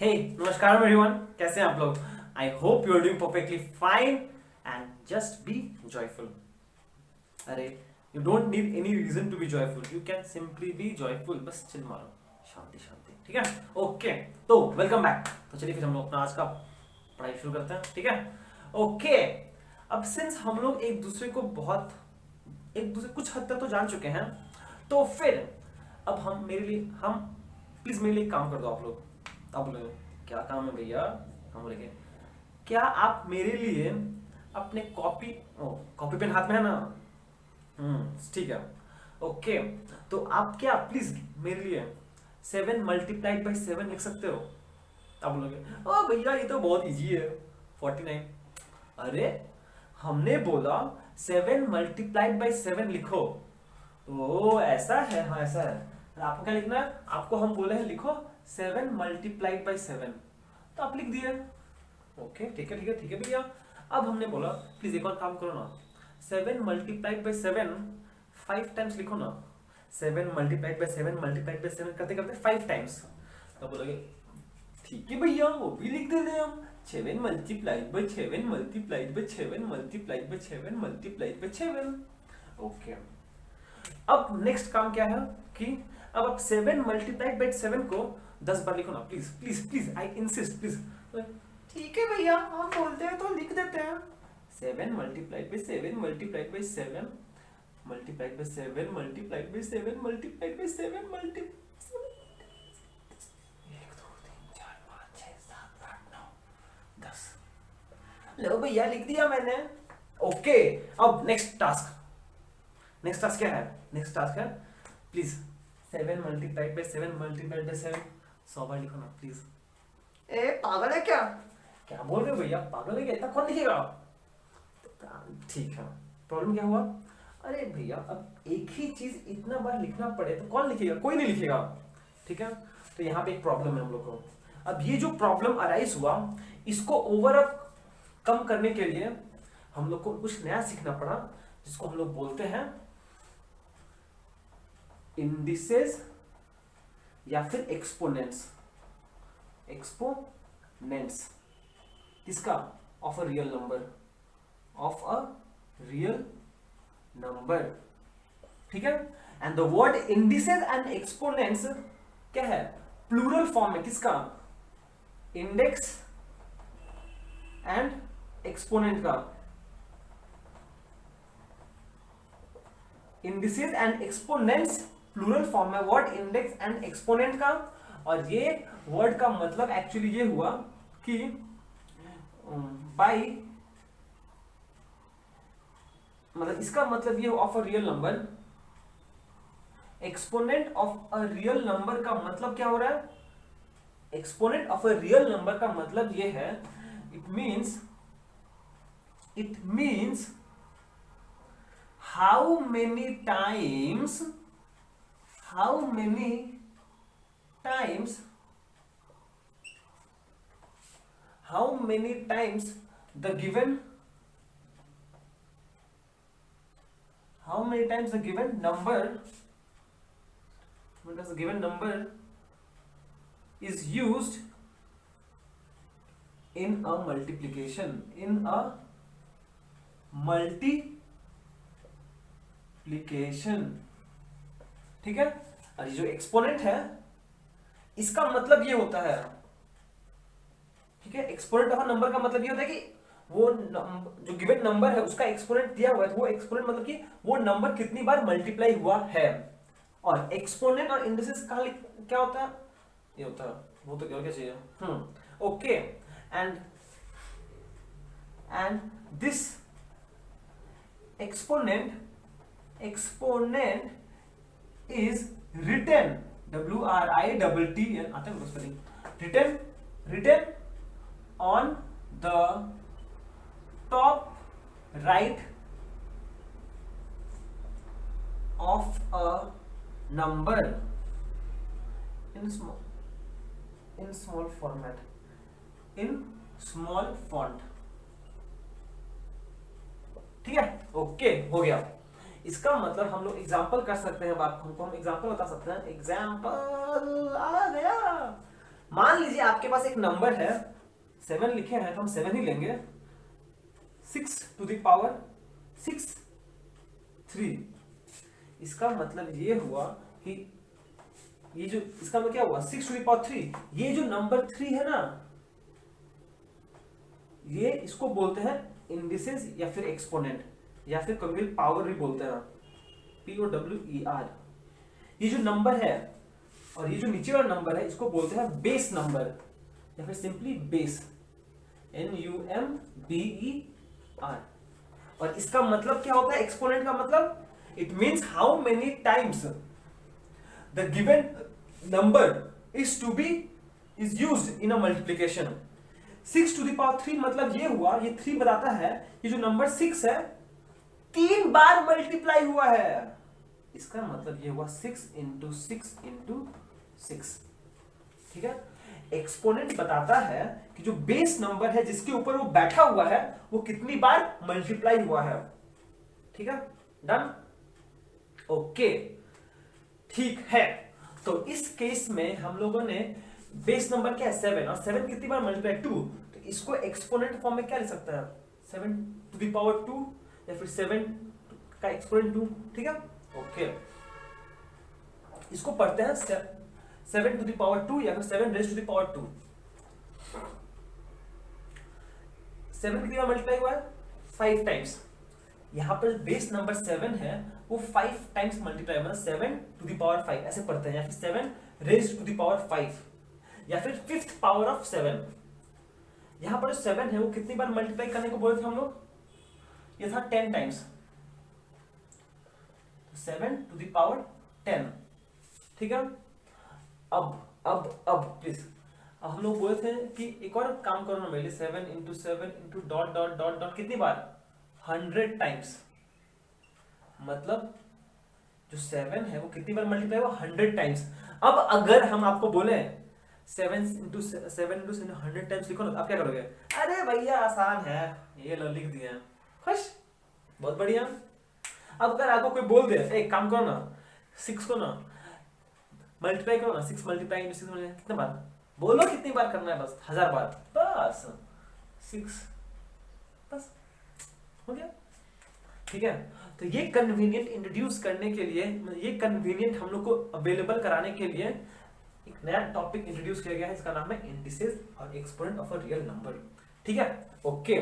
हे नमस्कार एवरीवन, कैसे हैं आप लोग। I hope you are doing perfectly fine and just be joyful. अरे you don't need any reason to be joyful, you can simply be joyful. बस chill मारो, शांति शांति, ठीक है। ओके, तो वेलकम बैक। तो चलिए फिर हम लोग अपना आज का पढ़ाई शुरू करते हैं, ठीक है। ओके, अब सिंस हम लोग एक दूसरे कुछ हद तक तो जान चुके हैं, तो फिर अब हम प्लीज मेरे लिए एक काम कर दो आप लोग। आप बोले क्या काम है भैया। हम बोले क्या आप मेरे लिए अपने कॉपी पेन हाथ में है ना। ठीक है। ओके, तो आप क्या प्लीज मेरे लिए 7 × 7 लिख सकते हो। आप बोलोगे ओ भैया ये तो बहुत इजी है, 49। अरे हमने बोला 7 × 7 लिखो। ओ ऐसा है, हाँ ऐसा है। आपको क्या लिखना है, आपको हम बोले हैं लिखो 7 × 7, तो आप लिख दिए। ओके ठीक है ठीक है ठीक है भैया। अब हमने बोला प्लीज एक और काम करो ना, 7 × 7 5 टाइम्स लिखो ना। 7 × 7 करते करते 5 टाइम्स। तो बोलोगे ठीक है भैया, वो भी लिख देते हैं हम। 7 × 7 × 7 × 7 × 7। ओके, अब नेक्स्ट काम क्या है कि अब आप 7 × 7 को 10 बार लिखो ना, please please please, I insist please. ठीक है भैया, आप बोलते हैं तो लिख देते हैं। 7 × 7 × 7 × 7 × 7 × 7 × 10। लो भैया लिख दिया मैंने। ओके, अब नेक्स्ट टास्क क्या है। नेक्स्ट टास्क है प्लीज 7 × 7 × 7 100 बार लिखो ना प्लीज। ए पागल है क्या, क्या बोल रहे हो भैया, पागल है क्या, इतना कौन लिखेगा। ठीक है, प्रॉब्लम क्या हुआ। अरे भैया अब एक ही चीज इतना बार लिखना पड़े तो कौन लिखेगा, कोई नहीं लिखेगा, ठीक है। तो यहाँ पे एक प्रॉब्लम है हम लोग को। अब ये जो प्रॉब्लम अराइज हुआ, इसको ओवरअप कम करने के लिए हम लोग को कुछ नया सीखना पड़ा, जिसको हम लोग बोलते हैं इंडिसेस या फिर एक्सपोनेंट्स। किसका, ऑफ अ रियल नंबर, ठीक है। And the word indices and exponents क्या है, प्लूरल फॉर्म है किसका, इंडेक्स एंड एक्सपोनेंट का। Indices and exponents plural form है वर्ड इंडेक्स एंड एक्सपोनेंट का। और ये वर्ड का मतलब एक्चुअली ये हुआ कि बाई, मतलब इसका मतलब ये of a real number. Exponent of a real number का मतलब क्या हो रहा है, exponent of a real number का मतलब ये है, it means how many times the given number is used in a multiplication, ठीक है। और ये जो एक्सपोनेंट है इसका मतलब ये होता है, ठीक है। एक्सपोनेंट ऑफ नंबर का मतलब ये होता है कि वो जो गिवन नंबर है उसका एक्सपोनेंट दिया हुआ है, वो एक्सपोनेंट मतलब कि वो नंबर कितनी बार मल्टीप्लाई हुआ है। और एक्सपोनेंट और इंडिसेस का क्या होता है, ये होता है, वो तो क्या चाहिए। Okay, and this exponent is written, WRITTEN आता है spelling, written on the top right of a number in small format, in small font, ठीक है। ओके हो गया। इसका मतलब हम लोग एग्जाम्पल कर सकते हैं, हमको हम एग्जाम्पल बता सकते हैं। एग्जाम्पल आ गया, मान लीजिए आपके पास एक नंबर है 7 लिखे हैं तो हम 7 ही लेंगे, 6 3। इसका मतलब ये हुआ कि ये जो इसका मतलब क्या हुआ 6 ये जो नंबर 3 है ना, ये इसको बोलते हैं इंडिसेस या फिर एक्सपोनेंट या फिर कभी पावर भी बोलते हैं, POWER। ये जो नंबर है और ये जो नीचे वाला नंबर है इसको बोलते हैं बेस नंबर या फिर सिंपली बेस, NUMBER। और इसका मतलब क्या होता है एक्सपोनेंट का मतलब, it means how many times the given number is used in a multiplication. 6 मतलब ये हुआ, ये 3 बताता है ये जो नंबर 6 है 3 बार मल्टीप्लाई हुआ है। इसका मतलब ये हुआ 6 × 6 × 6। ठीक है, एक्सपोनेंट बताता है कि जो बेस नंबर है जिसके ऊपर वो बैठा हुआ है वो कितनी बार मल्टीप्लाई हुआ है। ठीक है, डन, ओके, ठीक है। तो इस केस में हम लोगों ने बेस नंबर क्या है 7 और 7 कितनी बार मल्टीप्लाई 2, तो इसको एक्सपोनेंट फॉर्म में क्या लिख सकता है 7⁻² या फिर 7 का एक्सपोनेंट 2। ठीक है, ओके, इसको पढ़ते हैं 7⁻² या फिर 7⁻²। 7 कितनी बार मल्टीप्लाई हुआ है 5 टाइम्स। यहां पर बेस नंबर 7 है वो 5 टाइम्स मल्टीप्लाई हुआ, 7⁵ ऐसे पढ़ते हैं, या फिर 7⁻5 या फिर 5th पावर ऑफ 7। यहां पर 7 है वो कितनी बार मल्टीप्लाई करने को बोले थे हम लोग, ये था 10 टाइम्स, 7⁻10। ठीक है, अब प्लीज, अब हम लोग बोले थे कि एक और काम करो ना मेरे लिए, 7 × 7 × डॉट डॉट डॉट डॉट कितनी बार 100 टाइम्स। मतलब जो 7 है वो कितनी बार मल्टीप्लाई हुआ 100 टाइम्स। अब अगर हम आपको बोले 7 × 7 100 टाइम्स लिखो ना, आप क्या करोगे, अरे भैया आसान है, ये लो लिख दिया, खुश, बहुत बढ़िया। अब अगर आपको कोई बोल दे एक काम करो ना 6 को ना मल्टीप्लाई करो ना, 6 × 6 कितने बार, बोलो कितनी बार करना है, बस 1000 बार, बस 6, बस हो गया। ठीक है, तो ये कन्वीनियंट इंट्रोड्यूस करने के लिए, ये कन्वीनियंट हम लोग को अवेलेबल कराने के लिए एक नया टॉपिक इंट्रोड्यूस किया गया है, इसका नाम है इंडिसेस और exponent of a real number. ठीक है, ओके,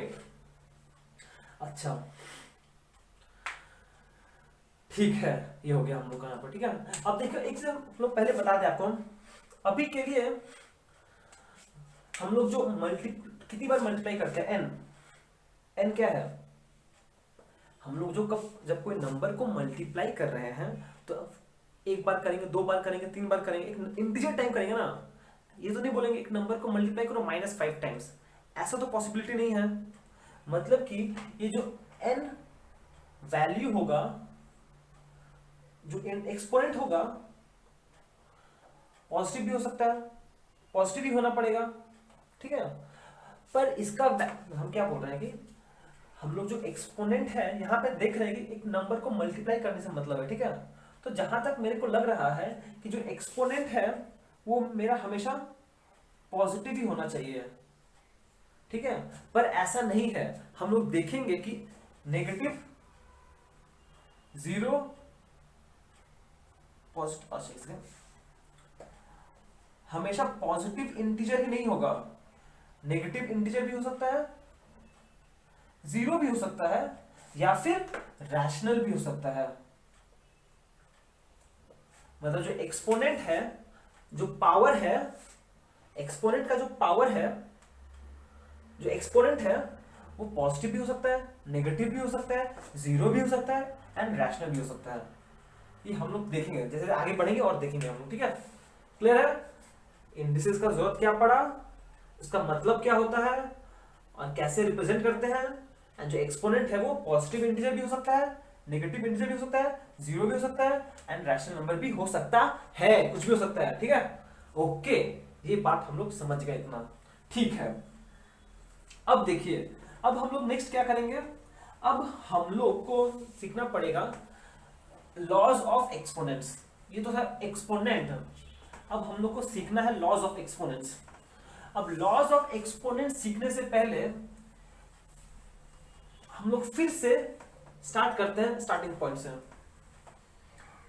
अच्छा, ठीक है, ये हो गया हम लोग का यहाँ पर। ठीक है, अब देखो एक से हम लोग पहले बता दें आपको, अभी के लिए हम लोग जो कितनी बार मल्टीप्लाई करते हैं n क्या है, हम लोग जो जब कोई नंबर को मल्टीप्लाई कर रहे हैं तो एक बार करेंगे, 2 बार करेंगे, 3 बार करेंगे, एक इंटीजर टाइम करेंगे ना। ये तो नहीं बोलेंगे एक नंबर को मल्टीप्लाई करो -5 टाइम्स, ऐसा तो पॉसिबिलिटी नहीं है। मतलब कि ये जो n वैल्यू होगा, जो एक्सपोनेंट होगा, पॉजिटिव भी हो सकता है, पॉजिटिव भी होना पड़ेगा। ठीक है, पर इसका हम क्या बोल रहे हैं कि हम लोग जो एक्सपोनेंट है यहाँ पे देख रहे हैं कि एक नंबर को मल्टीप्लाई करने से मतलब है। ठीक है, तो जहां तक मेरे को लग रहा है कि जो एक्सपोनेंट है वो मेरा हमेशा पॉजिटिव ही होना चाहिए। ठीक है, पर ऐसा नहीं है, हम लोग देखेंगे कि नेगेटिव 0 पॉजिटिव, हमेशा पॉजिटिव इंटीजर ही नहीं होगा, नेगेटिव इंटीजर भी हो सकता है, 0 भी हो सकता है, या फिर रैशनल भी हो सकता है। मतलब जो एक्सपोनेंट है, जो पावर है, एक्सपोनेंट का जो पावर है, जो एक्सपोनेंट है वो पॉजिटिव भी हो सकता है, नेगेटिव भी हो सकता है, 0 भी हो सकता है एंड रैशनल भी हो सकता है। ये हम लोग देखेंगे जैसे आगे बढ़ेंगे और देखेंगे हम लोग। ठीक है, क्लियर है, इंडिसेस का जरूरत क्या पड़ा, उसका मतलब क्या होता है और कैसे रिप्रेजेंट करते हैं, एंड जो एक्सपोनेंट है वो पॉजिटिव इंटीजर भी हो सकता है, नेगेटिव इंटीजर भी हो सकता है, 0 भी हो सकता है एंड रैशनल नंबर भी हो सकता है, कुछ भी हो सकता है। ठीक है, ओके, ये बात हम लोग समझ गए इतना। ठीक है, अब देखिए, अब हम लोग नेक्स्ट क्या करेंगे, अब हम लोग को सीखना पड़ेगा लॉज ऑफ एक्सपोनेंट्स। ये तो था एक्सपोनेंट, अब हम लोग को सीखना है लॉज ऑफ एक्सपोनेंट्स। अब लॉज ऑफ एक्सपोनेंट्स सीखने से पहले हम लोग फिर से स्टार्ट करते हैं स्टार्टिंग पॉइंट से,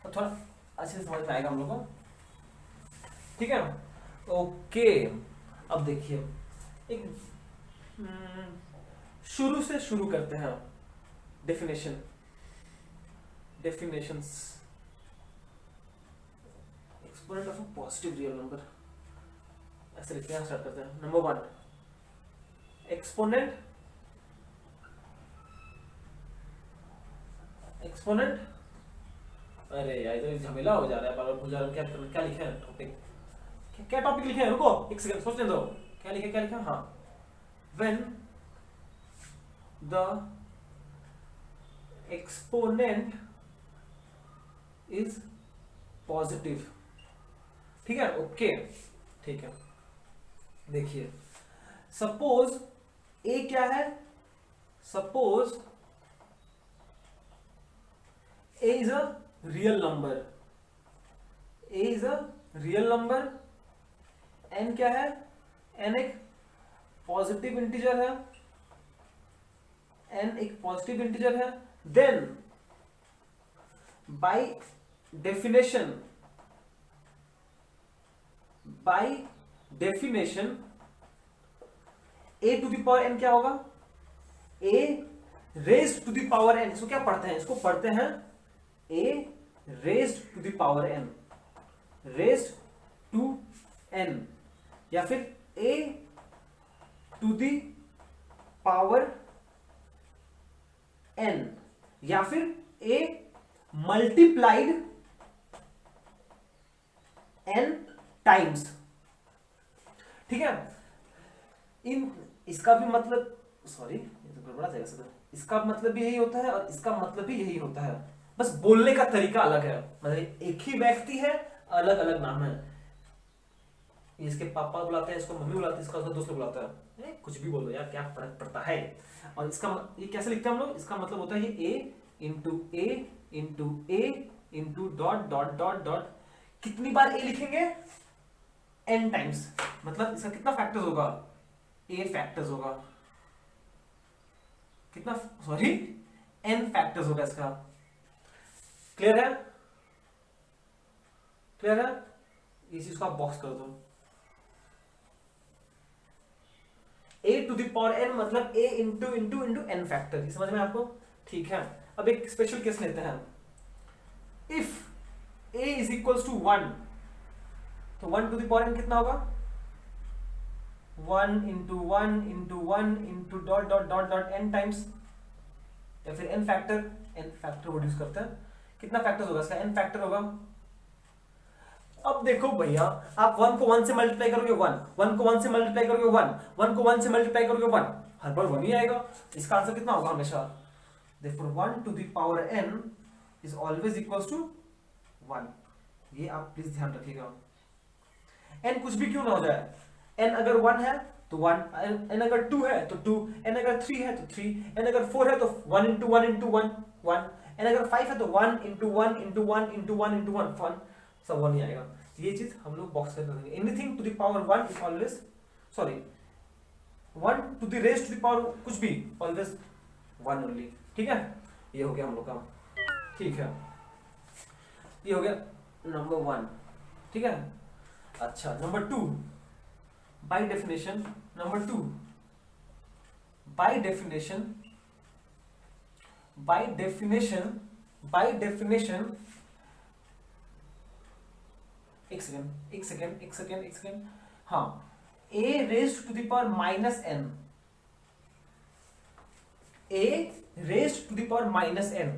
तो थोड़ा अच्छे से समझ में आएगा हम लोग को, ठीक है। ओके, अब देखिए एक शुरू से शुरू करते हैं। Definitions exponent of a positive real number, ऐसे लिखते हैं, स्टार्ट करते हैं। नंबर 1, एक्सपोनेंट अरे यार इधर झमेला हो जा रहा है, बार बार भूल जा रहा हूं क्या लिखे हैं टॉपिक, क्या टॉपिक लिखे हैं, रुको एक सेकंड सोचने दो, क्या लिखे हाँ, when the exponent is positive, ठीक है। ओके ठीक है, देखिए सपोज ए क्या है, suppose a is a real number, a is a real number, n क्या है, एन एक पॉजिटिव इंटीजर है, एन एक पॉजिटिव इंटीजर है, then by definition a to the power n क्या होगा, a raised to the power n, इसको क्या पढ़ते हैं, इसको पढ़ते हैं a raised to the power n, raised to n, या फिर a to the power n, या फिर ए मल्टीप्लाइड एन टाइम्स, ठीक है। इसका भी मतलब, सॉरी ये तो गड़बड़ा जाएगा सर, इसका मतलब भी यही होता है और इसका मतलब भी यही होता है, बस बोलने का तरीका अलग है, मतलब एक ही व्यक्ति है, अलग अलग नाम है, इसके पापा बुलाते हैं, इसको मम्मी बुलाते हैं, इसका उसका दोस्त बुलाता है, कुछ भी बोलो यार, क्या फर्क पड़ता है। और इसका ये कैसे लिखते हैं हम लोग, इसका मतलब होता है ये a into dot dot dot dot, कितनी बार ए लिखेंगे, एन टाइम्स, मतलब इसका कितना फैक्टर्स होगा, ए फैक्टर्स होगा, कितना, सॉरी एन फैक्टर्स होगा इसका, क्लियर है, क्लियर है, इस चीज को आप बॉक्स कर दो, a to the power n मतलब a into into into n factor, समझ में आपको, ठीक है। अब एक स्पेशल केस लेते हैं, if A is equals to 1, तो 1 टू द पावर एन कितना होगा, 1 into dot dot dot dot N times, या फिर एन फैक्टर प्रोड्यूस करते हैं, कितना फैक्टर्स होगा इसका, एन फैक्टर होगा। अब देखो भैया, आप 1 को 1 से मल्टीप्लाई करोगे 1 को 1 से मल्टीप्लाई करोगे 1 को 1 से मल्टीप्लाई करोगे 1, हर बार 1 ही आएगा, इसका आंसर कितना होगा हमेशा, therefore 1 to the power n is always equals to 1, ये आप प्लीज ध्यान रखिएगा। n कुछ भी क्यों ना हो जाए, n अगर 1 है तो 1, n अगर 2 है तो 2, n अगर 3 है तो 3, n अगर 4 है तो 1 इंटू 1 इंटू 1 1, n अगर 5 है तो 1 इंटू 1 इंटू 1 इंटू 1 इंटू 1 1, सब 1 ही आएगा। ये चीज हम लोग बॉक्स कर देंगे, anything to the power 1 is always, sorry 1 to the raise to the power कुछ भी, ऑलवेज 1 ओनली, ठीक है। ये हो गया हम लोग का, ठीक है, ये हो गया नंबर 1, ठीक है। अच्छा number 2, by definition, number 2 by definition एक सेकेंड, हाँ, a raised to the power minus n, a raised to the power minus n,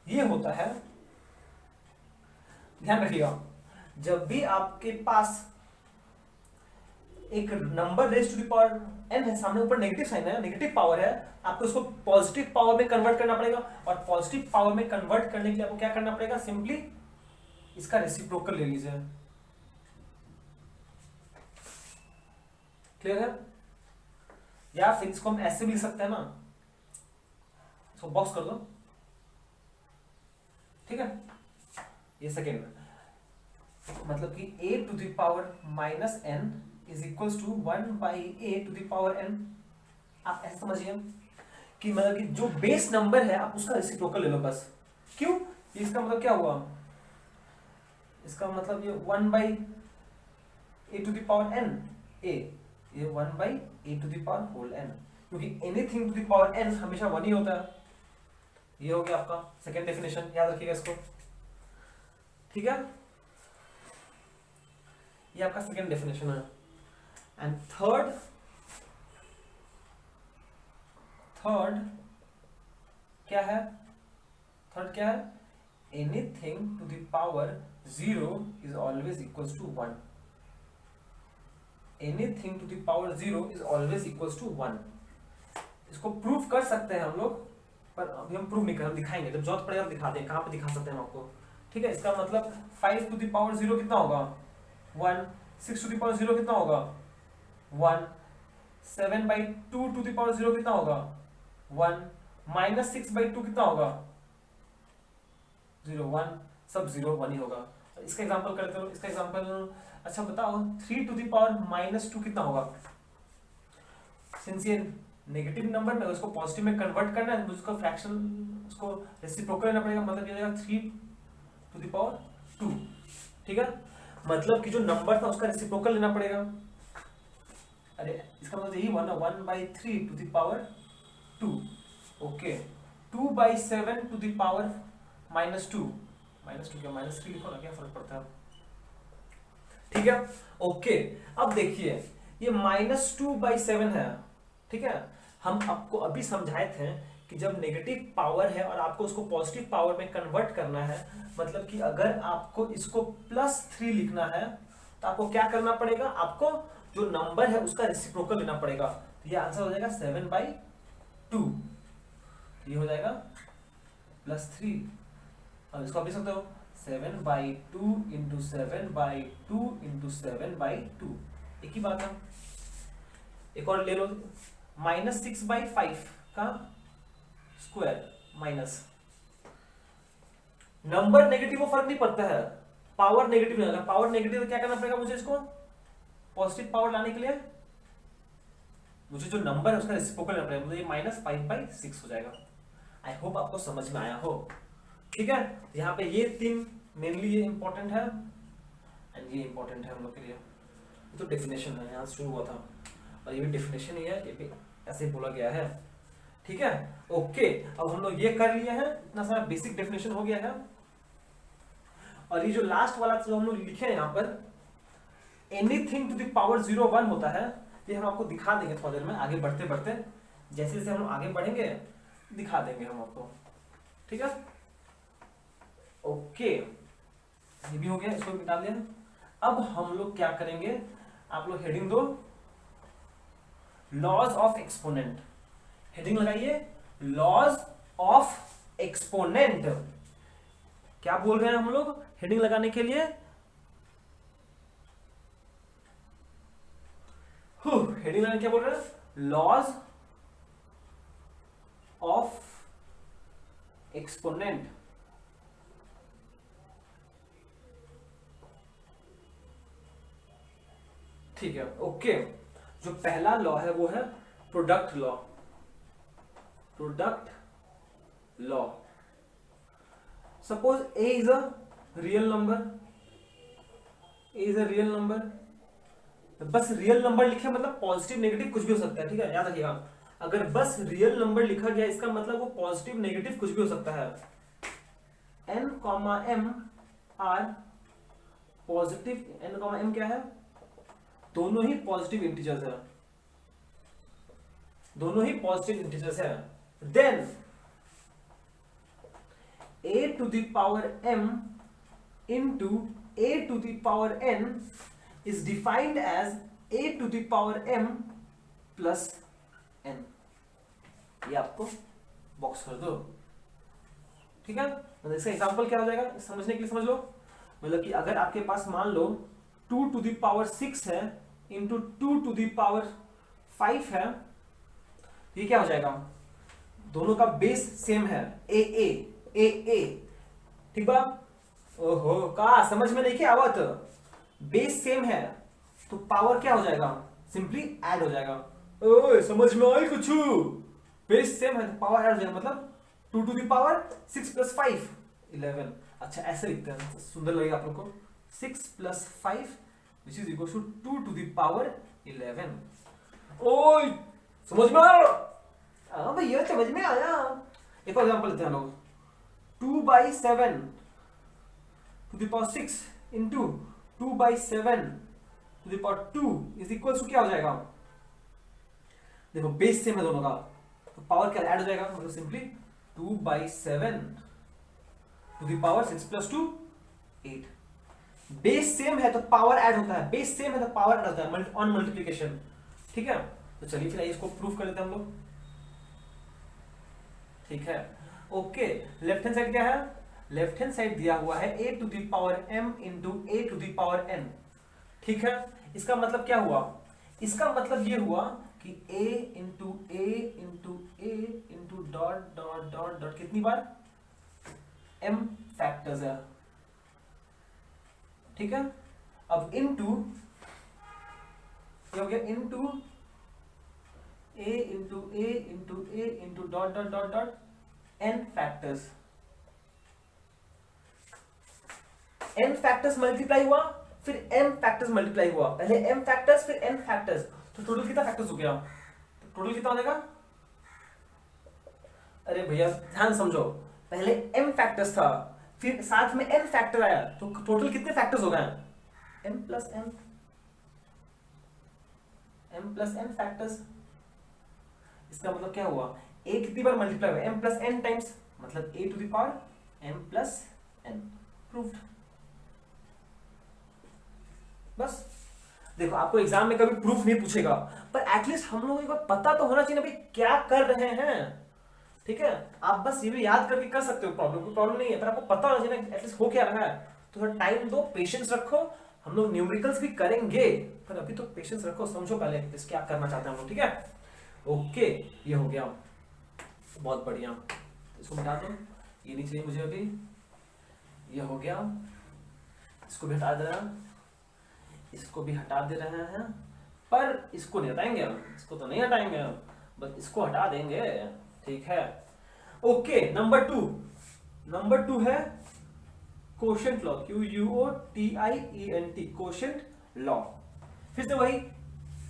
ये होता है, ध्यान रखिएगा, जब भी आपके पास एक number raised to the power n है, सामने ऊपर नेगेटिव साइन है, नेगेटिव पावर है, आपको उसको पॉजिटिव पावर में कन्वर्ट करना पड़ेगा, और पॉजिटिव पावर में कन्वर्ट करने के लिए आपको क्या करना पड़ेगा, सिंपली इसका रेसिप्रोकल ले लीजिए, क्लियर है। या फिर इसको हम ऐसे भी लिख सकते हैं ना, इसको बॉक्स कर दो, ठीक है। ये सेकेंड मतलब कि a to the power minus n is equals to 1/a to the power n। आप ऐसे समझिए कि मतलब कि जो बेस नंबर है आप उसका रेसिप्रोकल ले लो बस। क्यों? इसका मतलब क्या हुआ? इसका मतलब ये 1/a to the power n, a, ये 1/a to the power whole n, क्योंकि anything to the power n हमेशा 1 ही होता है। ये हो गया आपका सेकेंड डेफिनेशन, याद रखिएगा इसको, ठीक है? ये आपका सेकेंड डेफिनेशन है। एंड थर्ड क्या है? थर्ड क्या है? Anything to the power 0 is always equals to 1। Anything to the power 0 is always equals to 1। इसको प्रूव कर सकते हैं हम लोग, पर अभी हम प्रूव नहीं कर, हम दिखाएंगे जब जरूरत पड़ेगा दिखा दें कहां पे दिखा सकते हैं हम आपको, ठीक है? इसका मतलब 5 टू द पावर 0 कितना होगा? 1। 6 टू द पावर 0 कितना होगा? 1। 7/2 टू द पावर 0 कितना होगा? 1। -6/2 कितना होगा? 0, 1, सब 0 1 ही होगा। इसका एग्जांपल करते हो, इसका एग्जांपल, अच्छा बताओ 3 टू द पावर -2 कितना होगा? सिंस ये नेगेटिव नंबर में उसको पॉजिटिव में कन्वर्ट करना है, उसको फ्रैक्शन, उसको रेसिप्रोकल लेना पड़ेगा, मतलब ये हो जाएगा 3 टू द पावर 2, ठीक है? मतलब कि जो नंबर था उसका रेसिप्रोकल लेना पड़ेगा। अरे इसका मतलब यही हुआ ना, 1/3 to the power 2, okay. 2/7 to the power -2, -2 क्या -3 लिखो ना, क्या फर्क पड़ता है, ठीक है? ओके, अब देखिए ये -2/7 है, ठीक है? हम आपको अभी समझाए थे कि जब नेगेटिव पावर है और आपको उसको पॉजिटिव पावर में कन्वर्ट करना है, मतलब कि अगर आपको इसको +3 लिखना है तो आपको क्या करना पड़ेगा? आपको जो नंबर है उसका रेसिप्रोकल लेना पड़ेगा। तो ये आंसर हो जाएगा 7/2, ये हो जाएगा +3। अब इसको आप लिख सकते हो 7/2 इंटू 7/2 इंटू 7/2, एक ही बात है। एक और ले लो, -6/5 का स्क्वायर माइनस, नंबर नेगेटिव को फर्क नहीं पड़ता है, पावर नेगेटिव नहीं होगा। पावर नेगेटिव क्या करना पड़ेगा मुझे? इसको पॉजिटिव पावर लाने के लिए मुझे जो नंबर है उसका रेसिप्रोकल लेना पड़ेगा, मुझे ये -5/6 हो जाएगा। आई होप आपको समझ में आया हो, ठीक है? यहाँ पे ये 3 मेनली ये इंपॉर्टेंट है एंड ये इंपॉर्टेंट है हम लोग के लिए। ये तो डेफिनेशन है, यहाँ से शुरू हुआ था और ये भी डेफिनेशन ही है, ये भी ऐसे ही बोला गया है, ठीक है? ओके, अब हम लोग ये कर लिए हैं, इतना सारा बेसिक डेफिनेशन हो गया है। और ये जो लास्ट वाला जो हम लोग लिखे हैं यहाँ पर, एनीथिंग टू द पावर 0 1 होता है, ये हम आपको दिखा देंगे थोड़ी देर में, आगे बढ़ते बढ़ते जैसे जैसे हम लोग आगे बढ़ेंगे दिखा देंगे हम आपको, ठीक है? ओके, ये भी हो गया, इसको मिटा दिया। अब हम लोग क्या करेंगे, आप लोग हेडिंग दो, लॉज ऑफ एक्सपोनेंट। हेडिंग लगाइए, लॉज ऑफ एक्सपोनेंट। क्या बोल रहे हैं हम लोग हेडिंग लगाने के लिए? हेडिंग लगाने क्या बोल रहे हैं? Laws of exponent. ठीक है, ओके। जो पहला लॉ है वो है product law. Product law, suppose a is a real number, a is a real number, बस रियल नंबर लिखे मतलब पॉजिटिव नेगेटिव कुछ भी हो सकता है, ठीक है? याद रखिएगा, अगर बस रियल नंबर लिखा गया इसका मतलब वो पॉजिटिव नेगेटिव कुछ भी हो सकता है। n, m are positive, n, m क्या है? दोनों ही पॉजिटिव इंटीजर्स है, दोनों ही पॉजिटिव इंटीजर्स है। Then a to the power m into a to the power n is defined as a to the power m plus n। ये आपको बॉक्स कर दो, ठीक है? मतलब इसका एग्जांपल क्या हो जाएगा समझने के लिए समझ लो। मतलब कि अगर आपके पास मान लो 2 to the power 6 है इंटू 2 to the power 5 है, ये क्या हो जाएगा? दोनों का बेस सेम है, ए ए ए ए, ठीक बा? ओहो का समझ में नहीं क्या आवत, बेस सेम है तो पावर क्या हो जाएगा, सिंपली ऐड हो जाएगा। ओए समझ में आई कुछ, बेस सेम है तो पावर ऐड हो जाएगा, मतलब 2 टू द पावर 6 प्लस 5 11। अच्छा ऐसे लिखते हैं, सुंदर लगेगा आप लोग को, 6 plus 5 which is equal to 2 to the power 11। ओए समझ में आया, हाँ भैया समझ में आया। एक और एग्जांपल लेते हैं हम लोग, 2/7 to the power 6 into 2/7 to the power 2 is equal to क्या हो जाएगा, देखो बेस सेम है दोनों का तो पावर क्या ऐड हो जाएगा, मतलब simply 2/7 to the power 6 plus 2 8। Base same है तो पावर ऐड होता है, बेस सेम है तो पावर ऐड होता है ऑन मल्टीप्लिकेशन। ठीक है, तो चलिए फिर इसको प्रूफ कर लेते हैं हम लोग। ठीक है, ओके। लेफ्ट हैंड साइड क्या है, लेफ्ट हैंड साइड दिया हुआ है a to the power m into a to the power n। ठीक है, इसका मतलब क्या हुआ, इसका मतलब ये हुआ कि a into a into a into dot dot dot dot कितनी बार, m फैक्टर्स है। ठीक है, अब इनटू क्या हो गया, into a into a into a into dot dot dot dot n factors, n factors multiply हुआ फिर m फैक्टर्स मल्टीप्लाई हुआ, पहले m फैक्टर्स फिर n फैक्टर्स, तो टोटल कितना फैक्टर्स हो गया, टोटल कितना हो जाएगा। अरे भैया ध्यान समझो, पहले m फैक्टर्स था फिर साथ में n फैक्टर आया तो टोटल कितने फैक्टर्स हो गए, m प्लस n फैक्टर्स। इसका मतलब क्या हुआ, a कितनी बार मल्टीप्लाई हुआ, m प्लस n टाइम्स, मतलब a to the power m plus n, proved. बस देखो आपको एग्जाम में कभी प्रूफ नहीं पूछेगा पर एटलीस्ट हम लोगों को पता तो होना चाहिए ना भाई क्या कर रहे हैं। ठीक है, आप बस ये भी याद करके कर सकते हो, प्रॉब्लम कोई प्रॉब्लम नहीं है, पर आपको पता होना चाहिए ना एटलीस्ट हो क्या रहा है। तो थोड़ा टाइम दो, पेशेंस रखो, हम लोग न्यूमेरिकल्स भी करेंगे पर अभी तो पेशेंस रखो, समझो पहले इस क्या करना चाहते हैं हम लोग। ठीक है, ओके ये हो गया, बहुत बढ़िया। इसको मिटा दो, ये नहीं चाहिए मुझे अभी, ये हो गया, इसको भी हटा देना, इसको भी हटा दे रहे हैं, पर इसको नहीं हटाएंगे हम, इसको तो नहीं हटाएंगे हम, बस इसको हटा देंगे। ठीक है, ओके। नंबर टू है quotient law, QUOTIENT, quotient law. फिर से वही,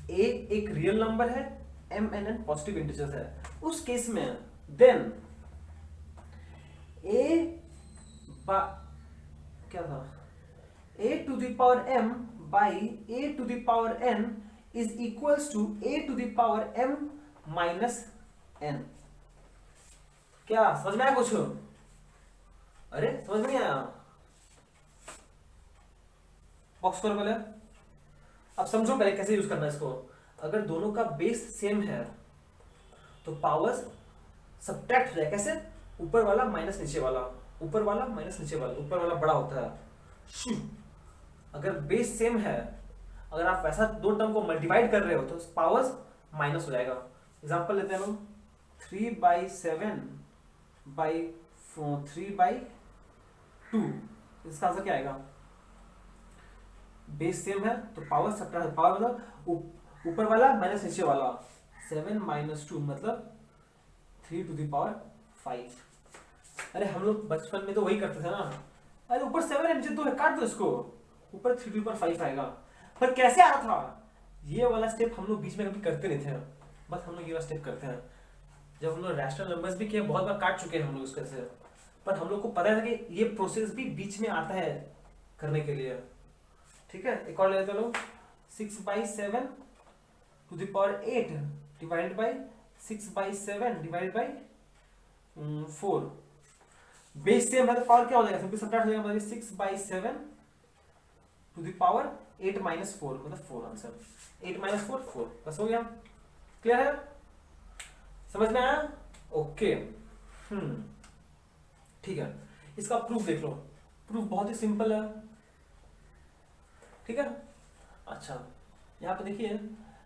a एक रियल नंबर है, m n n positive integers है, उस केस में देन क्या था, a to the power m by a to the power n is equals to a to the power m minus n। क्या समझ में आया कुछ, अरे समझ में नहीं आया, बॉक्स करो पहले। अब समझो पहले कैसे यूज करना है इसको। अगर दोनों का बेस सेम है तो पावर्स सब्ट्रैक्ट हो जाए, कैसे, ऊपर वाला माइनस नीचे वाला, ऊपर वाला माइनस नीचे वाला, ऊपर वाला बड़ा होता है। अगर बेस सेम है, अगर आप वैसा दो टर्म को मल्टीप्लाइड कर रहे हो तो पावर्स माइनस हो जाएगा। एग्जांपल लेते हैं हम, 3/7 by 3/2, इसका आंसर क्या आएगा, बेस सेम है तो पावर सब्ट्रैक्ट, पावर मतलब ऊपर वाला माइनस नीचे वाला, 7 - 2 मतलब 3 to the power 5। अरे हम लोग बचपन में तो वही करते थे ना, अरे ऊपर 7 है नीचे 2 है, काट दो इसको, ऊपर 3 to the power 5 आएगा। पर कैसे आ रहा था, ये वाला स्टेप हम लोग बीच में कभी करते नहीं थे, बस हम लोग ये वाला स्टेप करते हैं। जब हम लोग रैशनल नंबर्स भी किए, बहुत बार काट चुके हैं हम लोग इसके से, पर हम लोग को पता है कि ये प्रोसेस भी बीच में आता है करने के लिए। ठीक है, एक और ले लेते लोग, 6/7 to the power 8 divided by 6/7 divided by 4। Base same है तो पावर क्या हो जाएगा, सिंपली सब्ट्रैक्ट हो जाएगा, 6/7 to the power 8 - 4 मतलब 4 आंसर, 8 - 4 4, बस हो गया। क्लियर है, समझ में आया, ओके। ठीक है, इसका प्रूफ देख लो, प्रूफ बहुत ही सिंपल है। ठीक है, अच्छा यहाँ पे देखिए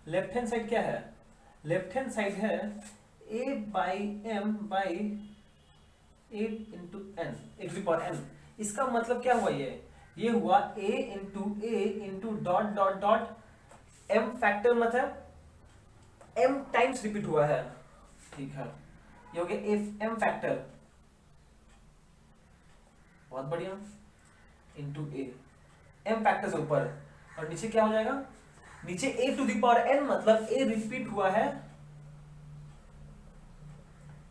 लेफ्ट हैंड साइड क्या है, लेफ्ट हैंड साइड है a/m by 8 into n, a to the power n, इसका मतलब क्या हुआ, ये हुआ a dot dot dot m factor, मतलब m टाइम्स रिपीट हुआ है, ठीक है, ये हो गया m फैक्टर, बहुत बढ़िया, इंटू a, m फैक्टर से ऊपर, और नीचे क्या हो जाएगा, नीचे a to the power n, मतलब a रिपीट हुआ है,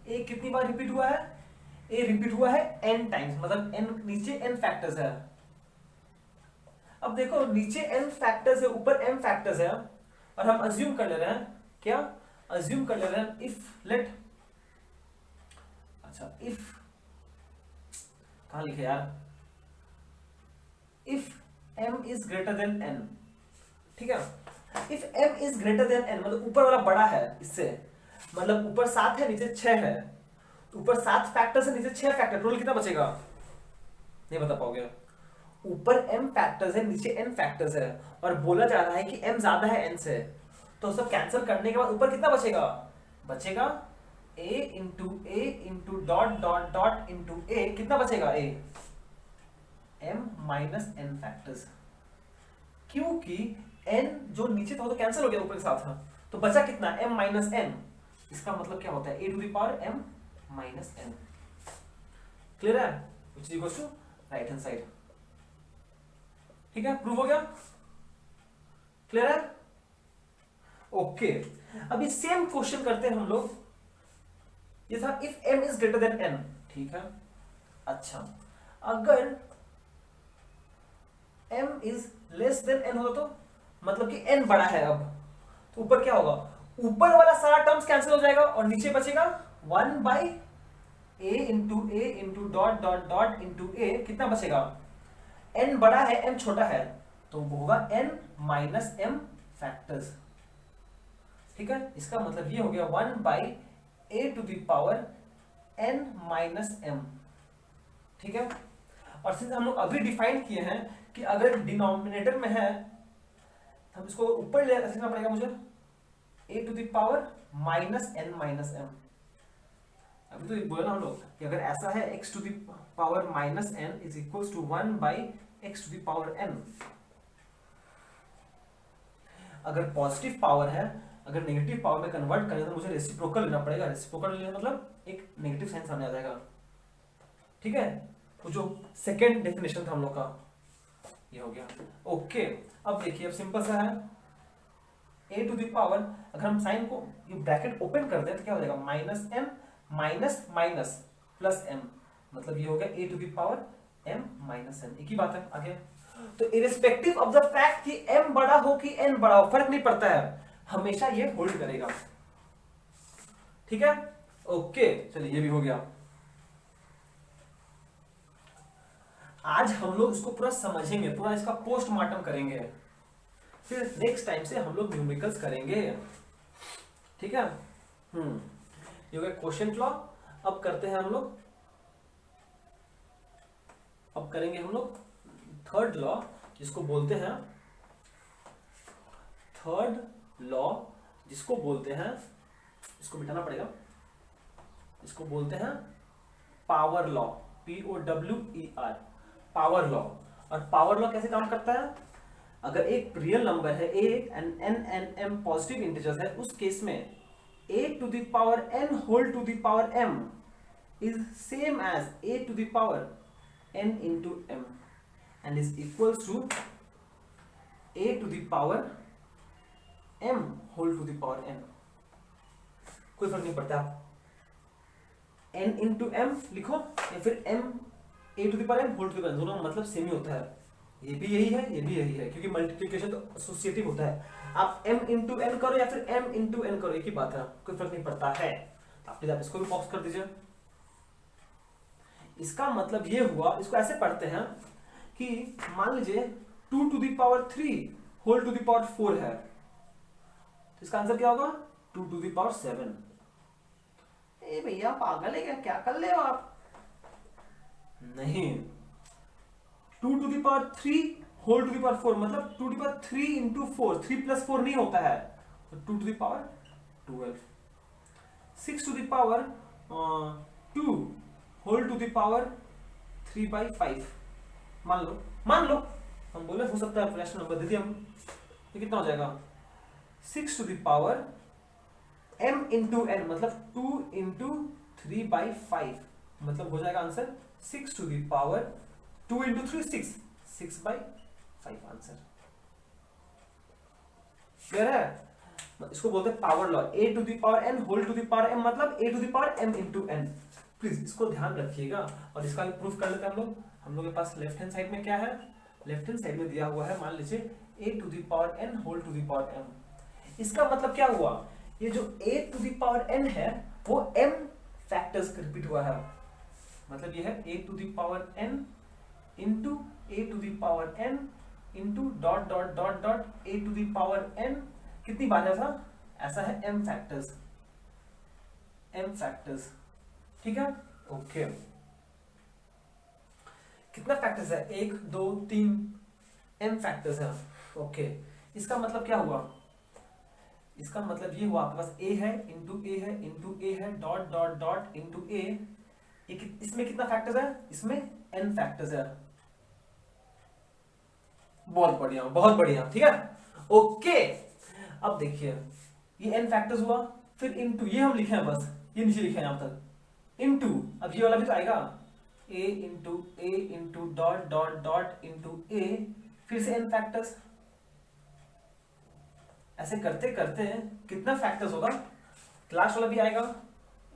a कितनी बार रिपीट हुआ है, a रिपीट हुआ है n टाइम्स, मतलब n नीचे n फैक्टर्स है। अब देखो नीचे n फैक्टर्स है, ऊपर m फैक्टर्स है, और हम अज्यूम कर ले रहे हैं, क्या अज्यूम कर ले रहे हैं, इफ लेट, अच्छा इफ, कहां लिखे यार, if m is greater than n, ठीक है, if m is greater than n, मतलब ऊपर वाला बड़ा है इससे, मतलब ऊपर 7 है नीचे 6 है, ऊपर 7 फैक्टर्स है नीचे 6 फैक्टर, टोटल कितना बचेगा, नहीं बता पाओगे, ऊपर m फैक्टर्स है नीचे n फैक्टर्स है, और बोला जा रहा है कि m ज्यादा है n से, तो सब कैंसिल करने के बाद ऊपर कितना बचेगा, बचेगा a dot dot dot into a, कितना बचेगा a, m minus n factors, क्योंकि n जो नीचे था वो तो कैंसिल हो गया ऊपर के साथ था, तो बचा कितना m माइनस n, इसका मतलब क्या होता है a to the power m minus n, clear है, which is equals to right hand side, ठीक है, प्रूव हो गया, क्लियर है, ओके। अभी सेम क्वेश्चन करते हैं हम लोग, ये था if m is greater than n, ठीक है, अच्छा अगर m is less than n होता तो, मतलब कि n बड़ा है अब, तो ऊपर क्या होगा, ऊपर वाला सारा टर्म्स कैंसिल हो जाएगा, और नीचे बचेगा 1 by a into dot dot dot into a, कितना बचेगा, n बड़ा है m छोटा है, तो वो होगा n माइनस m फैक्टर्स, ठीक है, इसका मतलब ये हो गया 1 by a to the power n minus m, ठीक है, और सिंस हम लोग अभी डिफाइन किए हैं कि अगर डिनोमिनेटर में है तो हम इसको ऊपर ले रखना पड़ेगा मुझे, a to the power minus n minus m, अभी तो बोला ना हम लोग कि अगर ऐसा है x to the power minus n is equals to 1 by x to the power n, अगर पॉजिटिव पावर है, अगर नेगेटिव पावर में कन्वर्ट करें तो मुझे रेसिप्रोकल लेना पड़ेगा, रेसिप्रोकल लेना मतलब एक नेगेटिव साइन सामने आ जाएगा, ठीक है, तो जो सेकेंड डेफिनेशन था हम लोग का ये हो गया, ओके। अब देखिए, अब सिंपल सा है, a टू द पावर, अगर हम साइन को ये ब्रैकेट ओपन कर दें तो क्या हो जाएगा, minus m minus minus plus m, मतलब ये हो गया a to the power m minus n, एक ही बात है आगे। तो इरेस्पेक्टिव ऑफ द फैक्ट कि m बड़ा हो कि n बड़ा हो, फर्क नहीं पड़ता है, हमेशा ये होल्ड करेगा, ठीक है, ओके, चलिए ये भी हो गया। आज हम लोग इसको पूरा समझेंगे, पूरा इसका पोस्टमार्टम करेंगे, फिर नेक्स्ट टाइम से हम लोग न्यूमेरिकल्स करेंगे, ठीक है, ये हो गया क्वोशिएंट लॉ। अब करते हैं हम लोग, अब करेंगे हम लोग थर्ड लॉ, जिसको बोलते हैं थर्ड लॉ, जिसको बोलते हैं, इसको मिटाना पड़ेगा, इसको बोलते हैं power law, POWER, power law. और पावर लॉ कैसे काम करता है, अगर एक रियल नंबर है a and n and m positive integers है, उस केस में a to the power n whole to the power m is same as a to the power n into m and is equals to a to the power m whole to the power n, कोई फर्क नहीं पड़ता, आप n into m लिखो या फिर m a to the power m whole to the power, दोनों मतलब सेम ही होता है, ये भी यही है ये भी यही है, क्योंकि मल्टीप्लिकेशन तो एसोसिएटिव होता है, आप m इंटू n करो या फिर m इंटू n करो, एक ही बात है, कोई फर्क नहीं पड़ता है। आप प्लीज आप इसको भी बॉक्स कर दीजिए। इसका मतलब ये हुआ, इसको ऐसे पढ़ते हैं कि मान लीजिए 2 to the power 3 whole to the power 4 है, तो इसका आंसर क्या होगा 2 टू द पावर 7। ए भैया पागल है क्या कर ले हो आप, नहीं, 2 to the power 3 whole to the power 4 मतलब 2 to the power 3 into 4, 3 plus 4 नहीं होता है, तो 2 to the power 12, 6 to the power 2 whole to the power 3/5 मान लो हम बोले हो सकता है रैशनल नंबर दे दिए हम, तो कितना हो जाएगा 6 to the power m into n, मतलब 2 इंटू 3/5, मतलब हो जाएगा answer 6 to the power 2 into 3 6/5 answer. Clear है? इसको बोलते हैं power law, a to the power n whole to the power m, मतलब a to the power m into n। Please इसको ध्यान रखिएगा और इसका प्रूफ कर लेते हैं हम लोग। हम लोग के पास लेफ्ट हैंड साइड में क्या है, लेफ्ट हैंड साइड में दिया हुआ है, मान लीजिए a to the power n whole to the power m। इसका मतलब क्या हुआ, ये जो a to the power n है वो m फैक्टर्स रिपीट हुआ है, मतलब ये है a to the power n into a to the power n into dot dot dot dot a to the power n, कितनी बार ऐसा, ऐसा है m फैक्टर्स, ठीक है? ओके, कितना फैक्टर्स है, 1 2 3 m फैक्टर्स है। ओके, इसका मतलब क्या हुआ, इसका मतलब ये हुआ आपके पास a है इंटू a है इंटू a है dot dot dot into a, इसमें कितना फैक्टर्स है, इसमें n फैक्टर्स है। बहुत बढ़िया, ठीक है? ओके, अब देखिए ये n फैक्टर्स हुआ, फिर इनटू, ये हम लिखे हैं बस, ये नीचे लिखे हैं यहां तक, इनटू, अब ये वाला भी तो आएगा a into dot dot dot into a, फिर से n फैक्टर्स। ऐसे करते करते कितना फैक्टर्स होगा, लास्ट वाला भी आएगा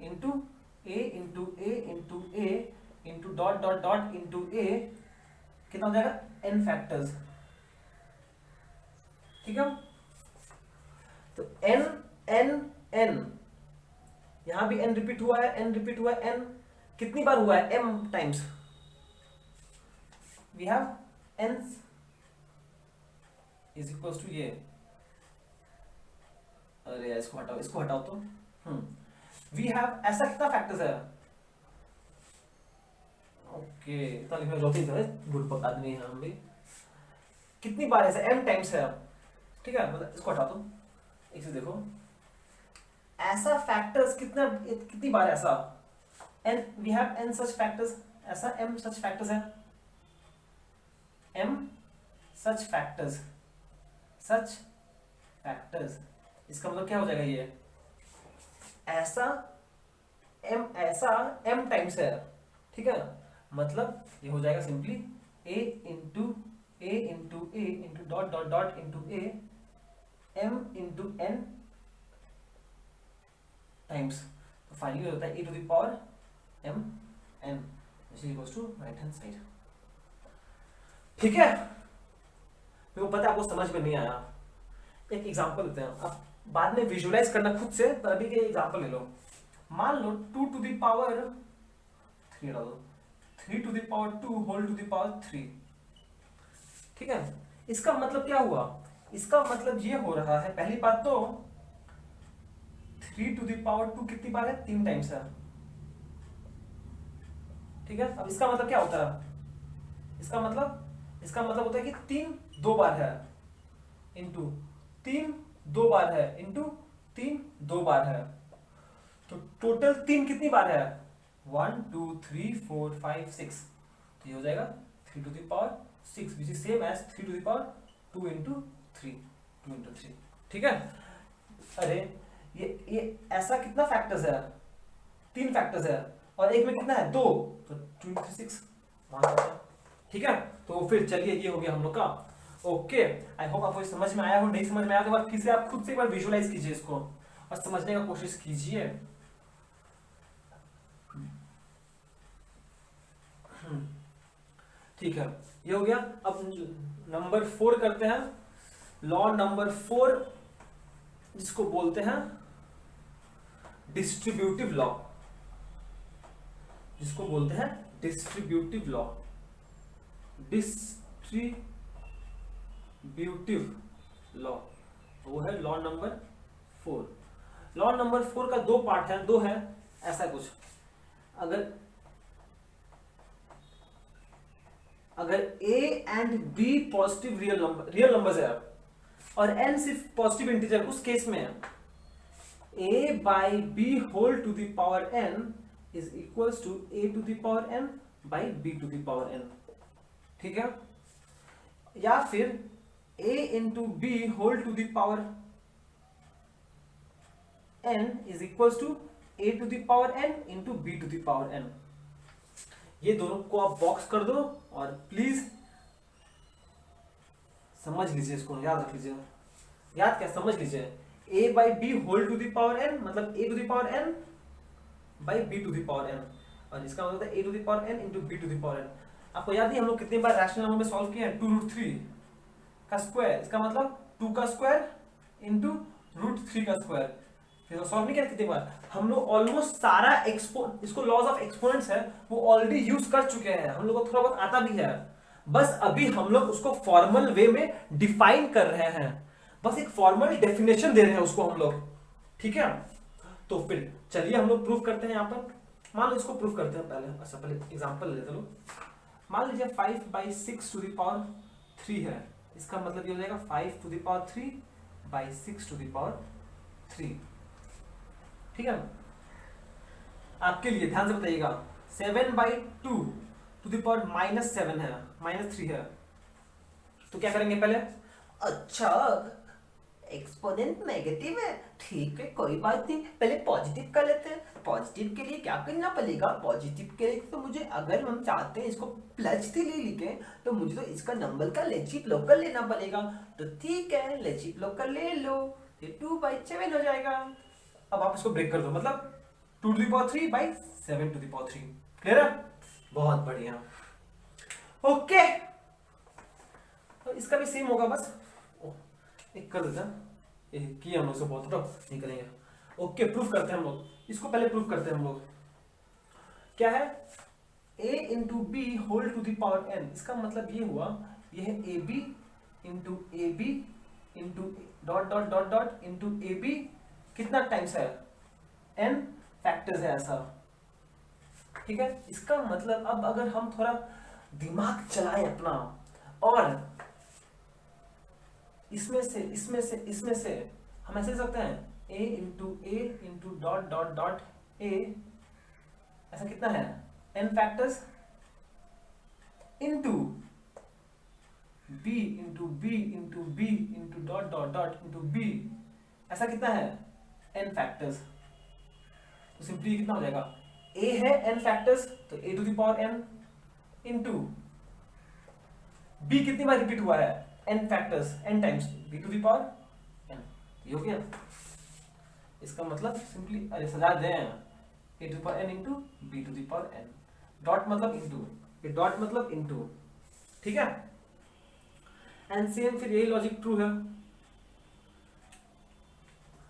into a into dot dot dot into a, कितना हो जाएगा n फैक्टर्स, ठीक है? तो n n n, यहां भी n रिपीट हुआ है, n रिपीट हुआ है, n कितनी बार हुआ है, m times, we have n is equals to ये, अरे इसको हटाओ तो, वी हैव, ऐसा कितना फैक्टर्स है, ओके इतना लिखने जो है बुढ़ आदमी है हम भी, कितनी बार ऐसा m टाइम्स है, ठीक है? मतलब इसको हटा दो, इसे देखो, ऐसा फैक्टर्स कितनी बार ऐसा, n we have n such factors, ऐसा m सच फैक्टर्स है, m सच फैक्टर्स, इसका मतलब क्या हो जाएगा, ये ऐसा m टाइम्स है, ठीक है? मतलब ये हो जाएगा simply a into dot dot dot into a, m into n times, तो फाइनली होता है a to the power m n, which is equals to right hand side, ठीक है? मेरे को पता है आपको समझ में नहीं आया, एक एग्जांपल लेते हैं, अब बाद में विजुअलाइज करना खुद से, पर अभी के एग्जांपल ले लो। मान लो 2 टू द पावर 3 डालो, 3 to the power 2 whole to the power 3, ठीक है? इसका मतलब क्या हुआ, इसका मतलब ये हो रहा है, पहली बात तो 3 टू द पावर 2 कितनी बार है, 3 टाइम्स है, ठीक है? अब इसका मतलब क्या होता है, इसका मतलब होता है कि 3 2 बार है इंटू 3 2 बार है इंटू 3 2 बार है, तो टोटल 3 कितनी बार है, 1 2 3 4 5 6, तो ये हो जाएगा 3 to the power 6, which is same as 3 to the power 2 into 3, ठीक है? अरे ये ऐसा कितना फैक्टर्स है, 3 फैक्टर्स है, और एक में कितना है, 2, तो 2 इंटू 6, ठीक है? तो फिर चलिए ये हो गया हम लोग का। ओके, आई होप आपको समझ में आया हो, नहीं समझ में आया तो बार फिर से आप खुद से एक बार विजुअलाइज कीजिए इसको और समझने का कोशिश कीजिए। ठीक है, ये हो गया। अब नंबर 4 करते हैं, लॉ नंबर 4 जिसको बोलते हैं डिस्ट्रीब्यूटिव लॉ, जिसको बोलते हैं डिस्ट्रीब्यूटिव लॉ, डिस्ट्रीब्यूटिव लॉ, वो है लॉ नंबर 4। लॉ नंबर 4 का 2 पार्ट है, 2 है ऐसा कुछ। अगर A and B positive real numbers है और n सिर्फ पॉजिटिव इंटीजर, उस केस में A by B whole to the power n is equals to A to the power n by B to the power N, ठीक है, या फिर a into B whole to the power n is equals to a to the power n into b to the power n। ये दोनों को आप box कर दो और प्लीज समझ लीजिए, इसको याद रख लीजिए। याद क्या, समझ लीजिए, a by B whole to the power n मतलब a to the power n by b to the power n, और इसका मतलब है a to the power n into b to the power n। आपको याद है हम लोग कितनी बार रैशनल नंबर में सॉल्व किए हैं, 2√3 का स्क्वायर, इसका मतलब 2 का स्क्वायर इंटू √3 का स्क्वायर। फिर सॉल्व नहीं किया कितनी बार, हम लोग ऑलमोस्ट सारा इसको लॉज ऑफ एक्सपोनेंट्स है वो ऑलरेडी यूज कर चुके हैं, हम लोग को थोड़ा बहुत आता भी है, बस अभी हम लोग उसको फॉर्मल वे में डिफाइन कर रहे हैं, बस एक फॉर्मल डेफिनेशन दे रहे हैं उसको हम लोग, ठीक है। तो फिर चलिए हम लोग प्रूफ करते हैं। यहाँ पर मान लो इसको प्रूफ करते हैं पहले, अच्छा पहले एग्जांपल लेते लो। मान लीजिए 5/6 टू द पावर 3 है, इसका मतलब ये हो जाएगा 5 to the power 3/6 to the power 3, ठीक है। आपके लिए ध्यान से बताइएगा 7/2 टू द पावर -7 है, -3 है, तो क्या करेंगे पहले, अच्छा एक्सपोनेंट नेगेटिव है, ठीक है कोई बात नहीं, पहले पॉजिटिव कर लेते हैं। पॉजिटिव के लिए क्या करना पड़ेगा, पॉजिटिव के लिए तो मुझे, अगर हम चाहते हैं इसको प्लस 3 लिखे तो मुझे तो इसका नंबर का रेसिप्रोकल लेना पड़ेगा, तो ठीक है रेसिप्रोकल ले लो, ये 2/7 हो जाएगा। अब आप इसको ब्रेक कर दो, मतलब 2 to the power 3/7 to the power 3, clear है, बहुत बढ़िया, ओके। तो इसका भी सेम होगा, बस एक कर देते हैं, किया हम लोग से बहुत टफ नहीं करेंगे, ओके। प्रूफ करते हैं हम लोग, इसको पहले प्रूफ करते हैं हम लोग, क्या है, a into B whole to the power n, इसका मतलब ये हुआ, ये है A B into dot dot dot dot into A B, कितना टाइम्स है, n फैक्टर्स है ऐसा, ठीक है। इसका मतलब अब अगर हम थोड़ा दिमाग चलाएं अपना, और इसमें से हम ऐसे सकते हैं a into dot dot dot a, ऐसा कितना है n factors, into b into dot dot dot into b, ऐसा कितना है n फैक्टर्स। तो सिंपली कितना हो जाएगा, a है n फैक्टर्स तो a to the power n, into b कितनी बार रिपीट हुआ है, n factors n times b to the power n, ये हो गया। इसका मतलब सिंपली अरे सजा दें, a to the power n into b to the power n, dot मतलब इंटू, ये डॉट मतलब इंटू, ठीक है। एंड सेम फिर यही लॉजिक ट्रू है,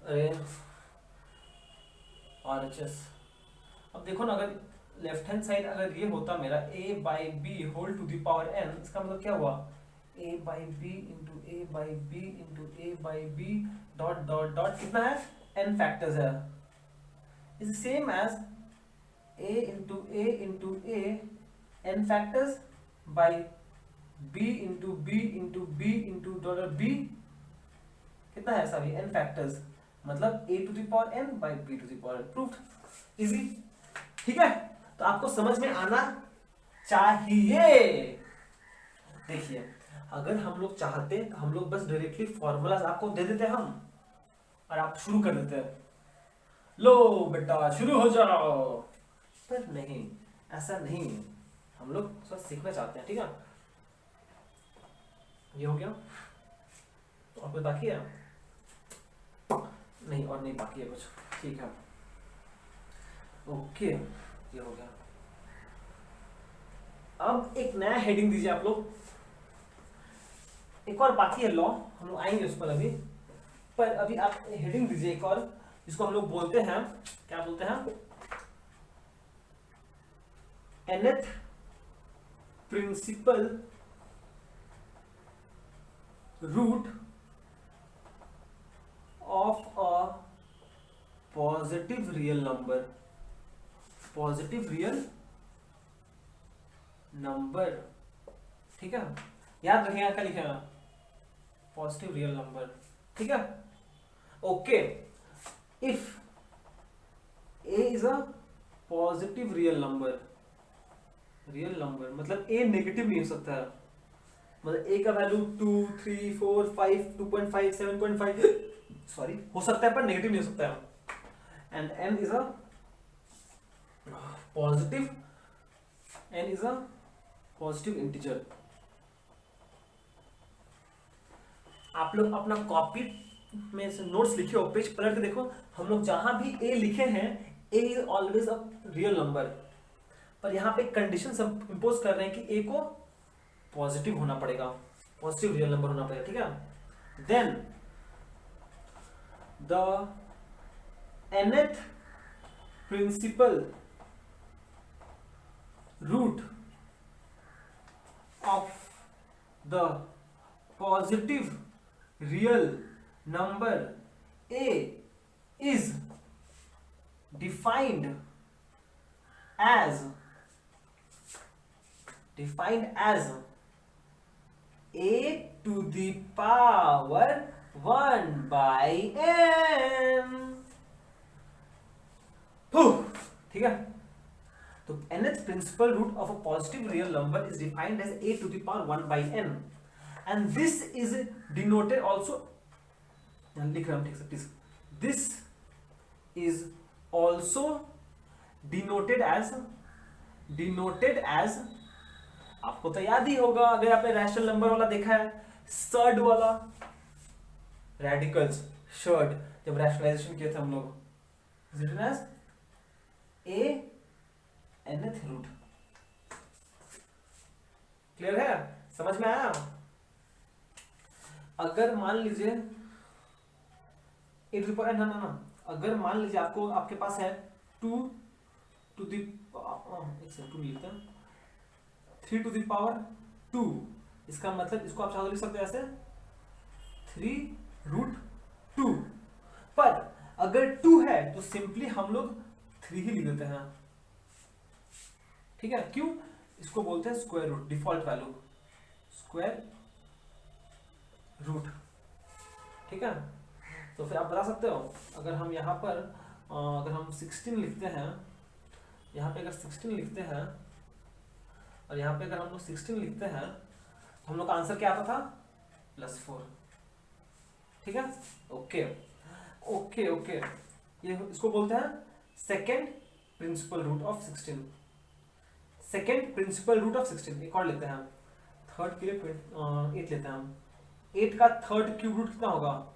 अरे RHS। अब देखो ना, अगर लेफ्ट हैंड साइड अगर ये होता मेरा a/b whole to the power n, इसका मतलब क्या हुआ, a/b into a/b dot dot dot, कितना है n फैक्टर्स है, is same as a into a n factors by b into dot b, कितना है ऐसा भी n फैक्टर्स, मतलब a to the power n by b to the power, proof easy, ठीक है। तो आपको समझ में आना चाहिए। देखिए अगर हम लोग चाहते तो हम लोग बस डायरेक्टली फॉर्मूलाज आपको दे देते हम, और आप शुरू कर देते, लो बेटा शुरू हो जाओ, पर नहीं, ऐसा नहीं, हम लोग सब सीखना चाहते हैं, ठीक है। ये हो गया, तो और कोई बाकी है, नहीं और नहीं बाकी है कुछ, ठीक है, ओके ये हो गया। अब एक नया हेडिंग दीजिए आप लोग, एक और बाकी है लॉ, हम लोग आएंगे उस पर अभी, पर अभी आप हेडिंग दीजिए एक और, जिसको हम लोग बोलते हैं, क्या बोलते हैं, nth principal root of a positive real number, positive real number, ठीक है, याद रखिएगा, क्या लिखेगा, पॉजिटिव रियल नंबर, ठीक है, okay. If a is a positive real number real number मतलब ए नेगेटिव नहीं हो सकता है, मतलब ए का वैल्यू 2 3 4 5 2.5 7.5 सॉरी हो सकता है पर नेगेटिव नहीं हो सकता है। And n is a positive, n is a positive integer. आप लोग अपना कॉपी में से नोट्स लिखे हो, पेज पलट के देखो, हम लोग जहां भी ए लिखे हैं a is always a real number, पर यहाँ पे कंडीशन सब इंपोज कर रहे हैं कि ए को पॉजिटिव होना पड़ेगा, पॉजिटिव रियल नंबर होना पड़ेगा, ठीक है। Then the nth principal root of the positive real number a is defined as a to the power 1 by n। ठीक है, तो nth principal root of a positive real number is defined as a to the power 1 by n, and this is denoted also, लिख रहा हूं ठीक से please, this is also denoted as आपको तो याद ही होगा अगर आपने रैशनल नंबर वाला देखा है, सर्ड वाला रेडिकल्स शर्ड, जब रैशनलाइजेशन किए थे हम लोग, written as a nth root. Clear है, समझ में आया? अगर मान लीजिए ए टू द पावर ना, अगर मान लीजिए आपको आपके पास है 2 टू द 2 लिखते हैं 3 टू द पावर 2, इसका मतलब इसको आप चाहो लिख सकते हैं ऐसे 3 रूट 2, पर अगर 2 है तो सिंपली हम लोग 3 ही लिख देते हैं, ठीक है। क्यों? इसको बोलते हैं square root, default value square root, ठीक है। तो फिर आप बता सकते हो अगर हम यहाँ पर अगर हम 16 लिखते हैं, यहाँ पे अगर 16 लिखते हैं और यहाँ पे अगर हम लोग 16 लिखते हैं तो हम लोग का आंसर क्या आता था +4, ठीक है। ओके ओके ओके, ये इसको बोलते हैं second principal root of 16, second principal root of 16। एक और लेते हैं हम, थर्ड के लिए 8 लेते हैं हम, 8 का थर्ड क्यूब रूट कितना होगा,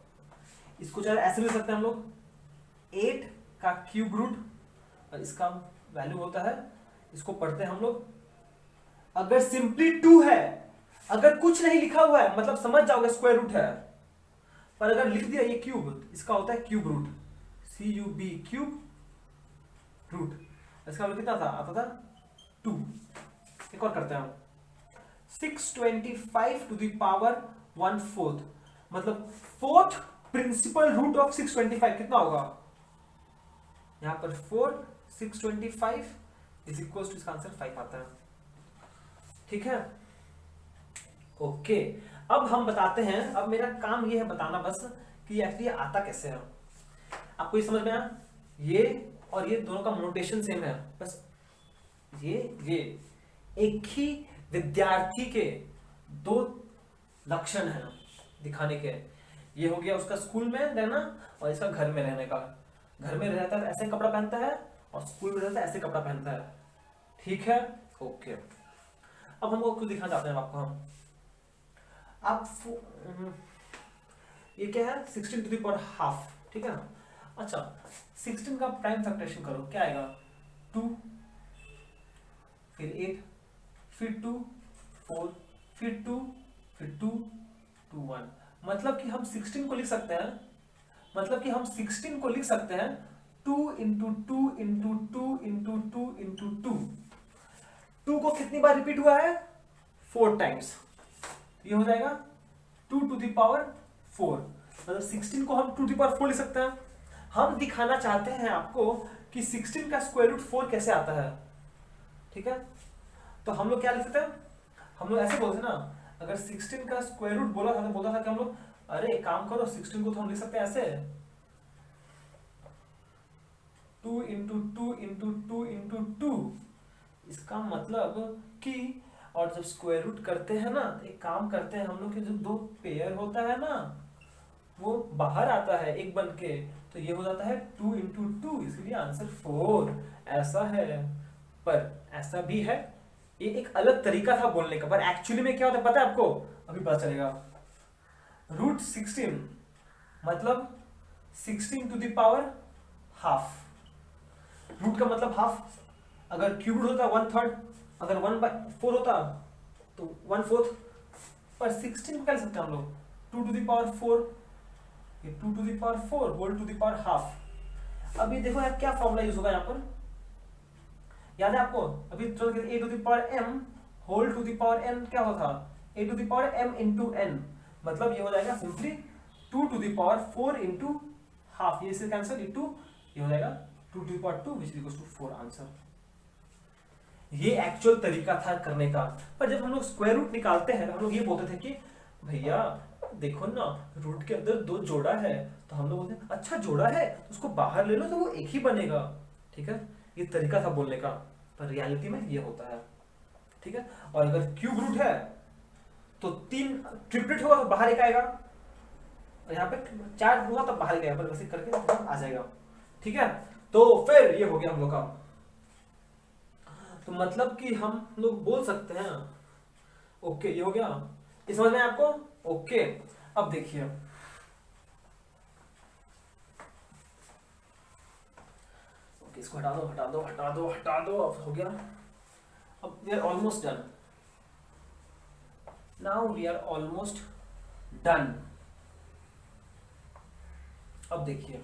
इसको चाहे ऐसे ले सकते हैं हम लोग 8 का क्यूब रूट, और इसका वैल्यू होता है, इसको पढ़ते हैं हम लोग, अगर सिंपली 2 है, अगर कुछ नहीं लिखा हुआ है मतलब समझ जाओगे स्क्वायर रूट है, पर अगर लिख दिया ये क्यूब, इसका होता है cube root, CUB cube root, इसका वैल्यू कितना था, आता था 2। एक और करते हैं हम 625 टू द पावर 1/4, मतलब फोर्थ प्रिंसिपल रूट ऑफ 625 कितना होगा, यहां पर 4 625 इज इक्वल टू, इसका आंसर 5 आता है, ठीक है। ओके, अब हम बताते हैं, अब मेरा काम ये है बताना बस कि एक्चुअली आता कैसे है। आपको ये समझ में आया, ये और ये दोनों का नोटेशन सेम है, बस ये एक ही विद्यार्थी के 2 लक्षण हैं दिखाने के। ये हो गया उसका स्कूल में रहना और इसका घर में रहने का, घर में रहता है ऐसे कपड़ा पहनता है और स्कूल में रहता है ऐसे कपड़ा पहनता है, ठीक है। ओके, अब हमको कुछ दिखाना चाहते हैं आपको हम, आप ये क्या है 16 टू द पावर हाफ, ठीक है ना। अच्छा, 16 का प्राइम फैक्टराइजेशन करो, क्या आएगा 2 फिर 8 फिर 2 4 फिर 2 फिर 2 2 1, मतलब कि हम 16 को लिख सकते हैं, मतलब कि हम 16 को लिख सकते हैं 2 इंटू 2 इंटू 2 इंटू 2 इंटू 2। 2 को कितनी बार रिपीट हुआ है 4 टाइम्स, ये हो जाएगा 2 टू द पावर 4, मतलब 16 को हम 2 टू द पावर 4 लिख सकते हैं। हम दिखाना चाहते हैं आपको कि 16 का स्क्वायर रूट 4 कैसे आता है, ठीक है। तो हम लोग क्या लिख सकते हैं, हम लोग ऐसे बोलते हैं ना, अगर 16 का स्क्वायर रूट बोला था तो बोलता था कि हम लोग अरे काम करो 16 को तो हम लिख सकते हैं ऐसे 2 इंटू 2 इंटू 2 इंटू 2, इसका मतलब कि, और जब स्क्वायर रूट करते हैं ना, एक काम करते हैं हम लोग कि जब दो पेयर होता है ना, वो बाहर आता है एक बन के, तो ये हो जाता है 2 इंटू 2, इसलिए आंसर 4 ऐसा है। पर ऐसा भी है, ये एक अलग तरीका था बोलने का, पर एक्चुअली में क्या होता है पता है आपको, अभी पता चलेगा। रूट 16 मतलब 16 to the power half. Root का मतलब हाफ, अगर क्यूब रूट होता 1/3, अगर 1/4 होता तो 1/4, पर 16 को क्या लिख सकते हैं हम लोग, 2 टू द पावर 4, ये 2 to the power 4 whole to the power half. अभी देखो यार क्या फॉर्मूला यूज होगा यहाँ पर, याद है आपको, अभी a to the power m whole to the power n क्या होता, a to the power m into n, मतलब ये हो जाएगा simply 2 to the power 4 into half, ये से कैंसिल, ये हो जाएगा 2 to the power 2 which is equal to 4 answer. ये एक्चुअल तरीका था करने का, पर जब हम लोग स्क्वायर रूट निकालते हैं हम लोग ये बोलते थे कि भैया देखो ना, रूट के अंदर 2 जोड़ा है, तो हम लोग बोलते हैं अच्छा जोड़ा है तो उसको बाहर ले लो तो वो एक ही बनेगा, ठीक है, ये तरीका था बोलने का, पर रियलिटी में ये होता है, ठीक है। और अगर क्यूब रूट है तो 3 ट्रिपलेट होगा तो बाहर एक आएगा, और यहाँ पे 4 होगा तो बाहर एक आएगा, पर वैसे करके आ जाएगा, ठीक है। तो फिर ये हो गया हम लोग का, तो मतलब कि हम लोग बोल सकते हैं, ओके ये हो गया, इस समझ में आपको, ओके। अब देखिए ओके, इसको हटा दो हटा दो हटा दो हटा दो, अब हो गया, अब we are almost done, now we are almost done. अब देखिए,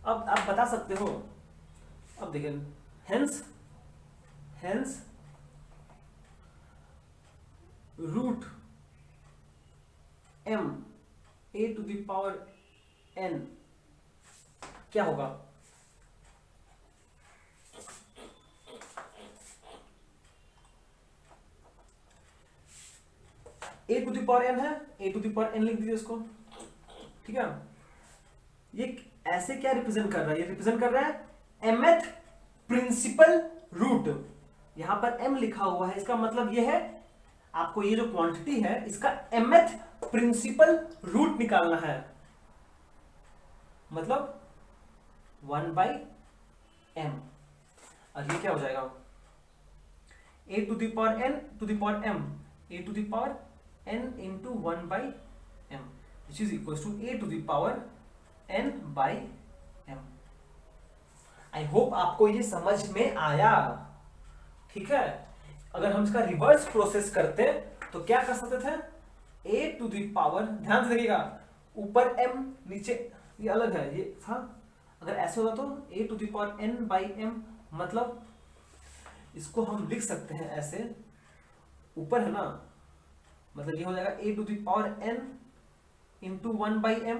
अब आप बता सकते हो, अब देखिए, hence root m a to the power n क्या होगा, a to the power n है, a to the power n लिख दीजिए इसको, ठीक है। ये ऐसे क्या रिप्रेजेंट कर रहा है, ये रिप्रेजेंट कर रहा है mth प्रिंसिपल रूट, यहां पर m लिखा हुआ है, इसका मतलब ये है आपको ये जो क्वांटिटी है इसका mth प्रिंसिपल रूट निकालना है, मतलब 1/m, और ये क्या हो जाएगा a to the power n to the power m, a to the power n into 1/m which is equal to a to the power n/m। I hope आपको ये समझ में आया, ठीक है। अगर हम इसका रिवर्स प्रोसेस करते तो क्या कर सकते थे, a टू द पावर, ध्यान से देखिएगा, ऊपर m नीचे ये अलग है, ये था, अगर ऐसे होता तो a to the power n/m, मतलब इसको हम लिख सकते हैं ऐसे, ऊपर है ना, मतलब ये हो जाएगा a to the power n into 1/m,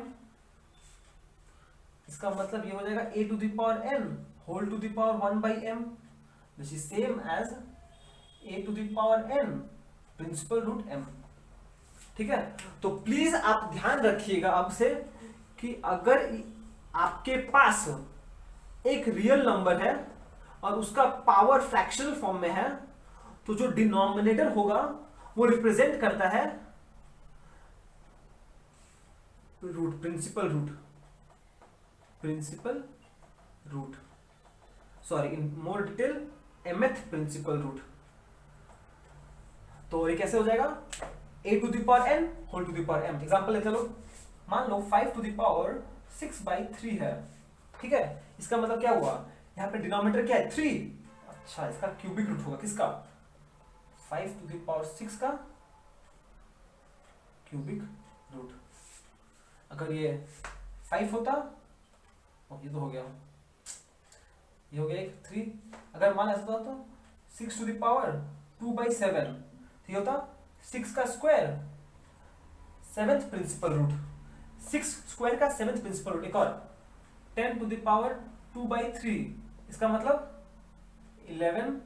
इसका मतलब ये हो जाएगा a to the power n whole to the power 1/m which is same as a to the power n principal root m, ठीक है। तो प्लीज आप ध्यान रखिएगा अब से कि अगर आपके पास एक रियल नंबर है और उसका पावर फ्रैक्शनल फॉर्म में है, तो जो डिनोमिनेटर होगा वो रिप्रेजेंट करता है root, principal root, sorry in more detail mth principal root. तो ये कैसे हो जाएगा, a to the power n whole to the power m। Example लेते लो, मान लो 5 टू द पावर 6/3 है, ठीक है, इसका मतलब क्या हुआ, यहाँ पे डिनोमिनेटर क्या है 3, अच्छा इसका क्यूबिक रूट होगा, किसका 5 टू द पावर 6 का क्यूबिक रूट। अगर ये 5 होता, ये तो हो गया, ये हो गया 3, अगर मान ऐसा होता तो 6 टू द पावर 2/7, तो ये होता 6 का square 7th principal root, 6 square का 7th प्रिंसिपल रूट। एक और 10 टू द पावर 2/3, इसका मतलब 11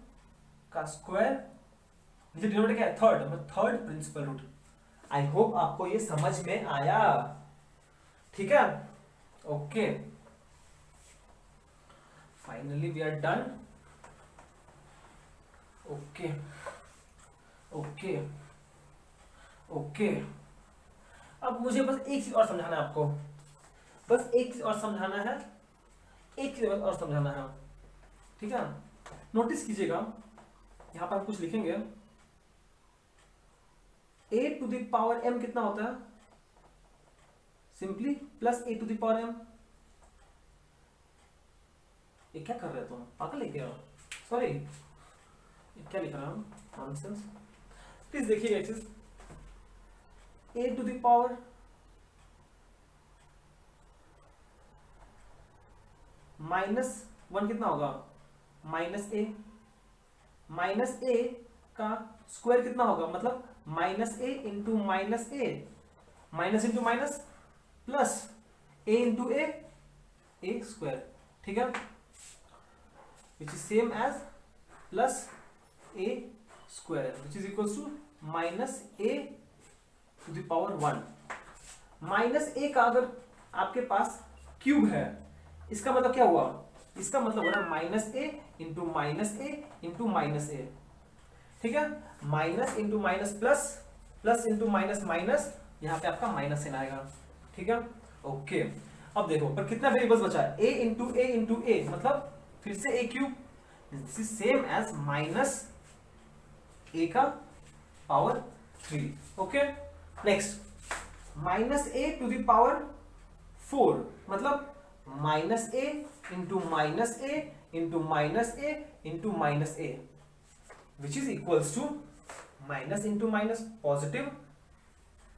का स्क्वायर, नीचे डिनोमिनेटर क्या है थर्ड, मतलब third principal root. I hope आपको ये समझ में आया, ठीक है, okay. Finally we are done. Okay okay okay, अब मुझे बस एक चीज और समझाना है आपको, बस एक चीज और समझाना है, एक चीज और समझाना है, ठीक है। नोटिस कीजिएगा, यहां पर हम कुछ लिखेंगे, a to the power m कितना होता है, simply plus a to the power m। ये क्या कर रहे हो तुम, पागल है क्या? सॉरी, क्या लिख रहा हूं, नॉनसेंस। प्लीज देखिएगा एक चीज, a टू द पावर -1 कितना होगा, -a, -a का स्क्वायर कितना होगा, मतलब -a into -a, minus into minus plus a into a square, ठीक है, which is same as plus a square which is equal to -a to the power 1। -a का अगर आपके पास क्यूब है, इसका मतलब क्या हुआ, इसका मतलब हो रहा है -a into -a into -a, ठीक है, minus into minus plus, plus into minus minus, यहां पे आपका माइनस साइन आएगा, ठीक है। ओके, अब देखो पर कितना वेरिएबल्स बचा है, a इंटू a मतलब फिर से a cube, this is same as -a का power 3। Okay, next -a to the power 4 मतलब -a into -a into -a into -a which is equals to minus into minus positive,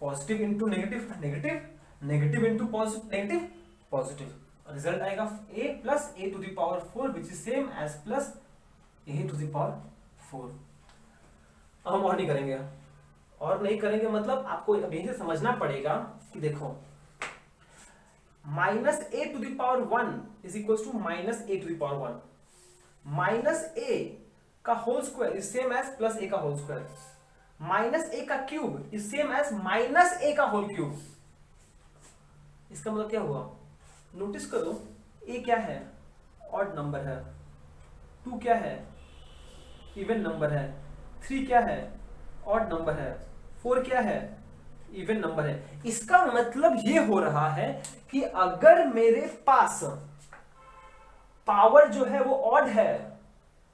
positive into negative, negative, negative into positive, negative, positive, result आएगा a plus a to the power 4 which is same as plus a to the power 4। अब हम और नहीं करेंगे, और नहीं करेंगे मतलब आपको अभी से समझना पड़ेगा कि देखो -a to the power 1 is equals to -a to the power 1, -a का whole square is same as plus a का होल स्क्वायर, -a का cube is same as -a का होल क्यूब। इसका मतलब क्या हुआ, नोटिस करो, a क्या है, ऑड नंबर है, 2 क्या है, इवन नंबर है, 3 क्या है, ऑड नंबर है, 4 क्या है, इवन नंबर है। इसका मतलब ये हो रहा है कि अगर मेरे पास पावर जो है वो ऑड है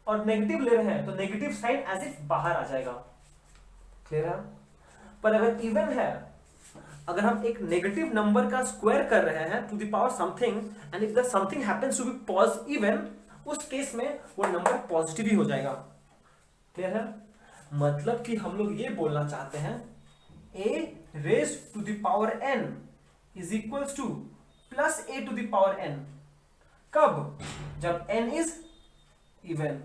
और नेगेटिव ले रहे हैं तो नेगेटिव साइन एज इफ बाहर आ जाएगा, क्लियर है। पर अगर इवन है, अगर हम एक नेगेटिव नंबर का स्क्वायर कर रहे हैं to the power something and if the something happens to be positive even, उस केस में वो नंबर पॉजिटिव ही हो जाएगा, क्लियर है। मतलब कि हम लोग ये बोलना चाहते हैं a raise to the power n is equals to plus a to the power n, कब, जब n is even,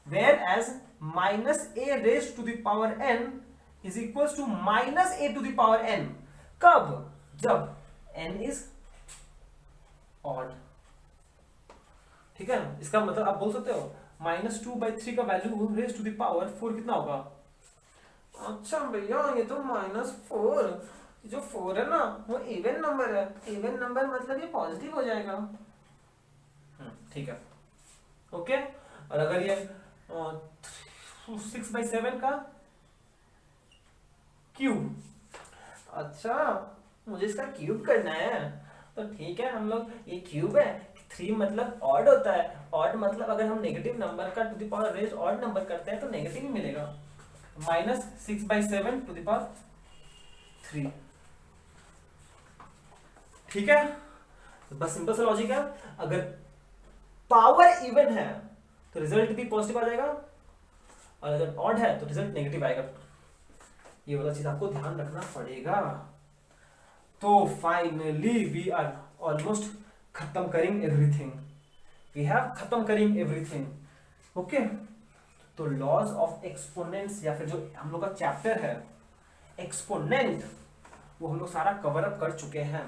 whereas -a raised to the power n is equals to -a to the power n, कब, जब n is odd, ठीक है। इसका मतलब आप बोल सकते हो -2/3 का value raise to the power 4 कितना होगा, अच्छा भैया ये तो -4, जो 4 है ना वो इवन नंबर है, इवन नंबर मतलब ये पॉजिटिव हो जाएगा, ठीक है, ओके। और अगर ये 6/7 का क्यूब, अच्छा मुझे इसका क्यूब करना है, तो ठीक है, हम लोग ये क्यूब है, 3 मतलब ऑड होता है, ऑड मतलब अगर हम नेगेटिव नंबर का to the power raise odd number करते हैं तो नेगेटिव ही मिलेगा, -6/7 टू द पावर 3, ठीक है। तो बस सिंपल सा लॉजिक है, अगर पावर इवन है तो रिजल्ट भी पॉजिटिव आ जाएगा और अगर ऑड है तो रिजल्ट नेगेटिव आएगा, ये वाला चीज आपको ध्यान रखना पड़ेगा। तो फाइनली वी आर ऑलमोस्ट खत्म करेंगे एवरीथिंग, वी हैव खत्म करेंगे एवरीथिंग, ओके। तो लॉज ऑफ एक्सपोनेंट्स या फिर जो हम लोग का चैप्टर है एक्सपोनेंट, वो हम लोग सारा कवर अप कर चुके हैं।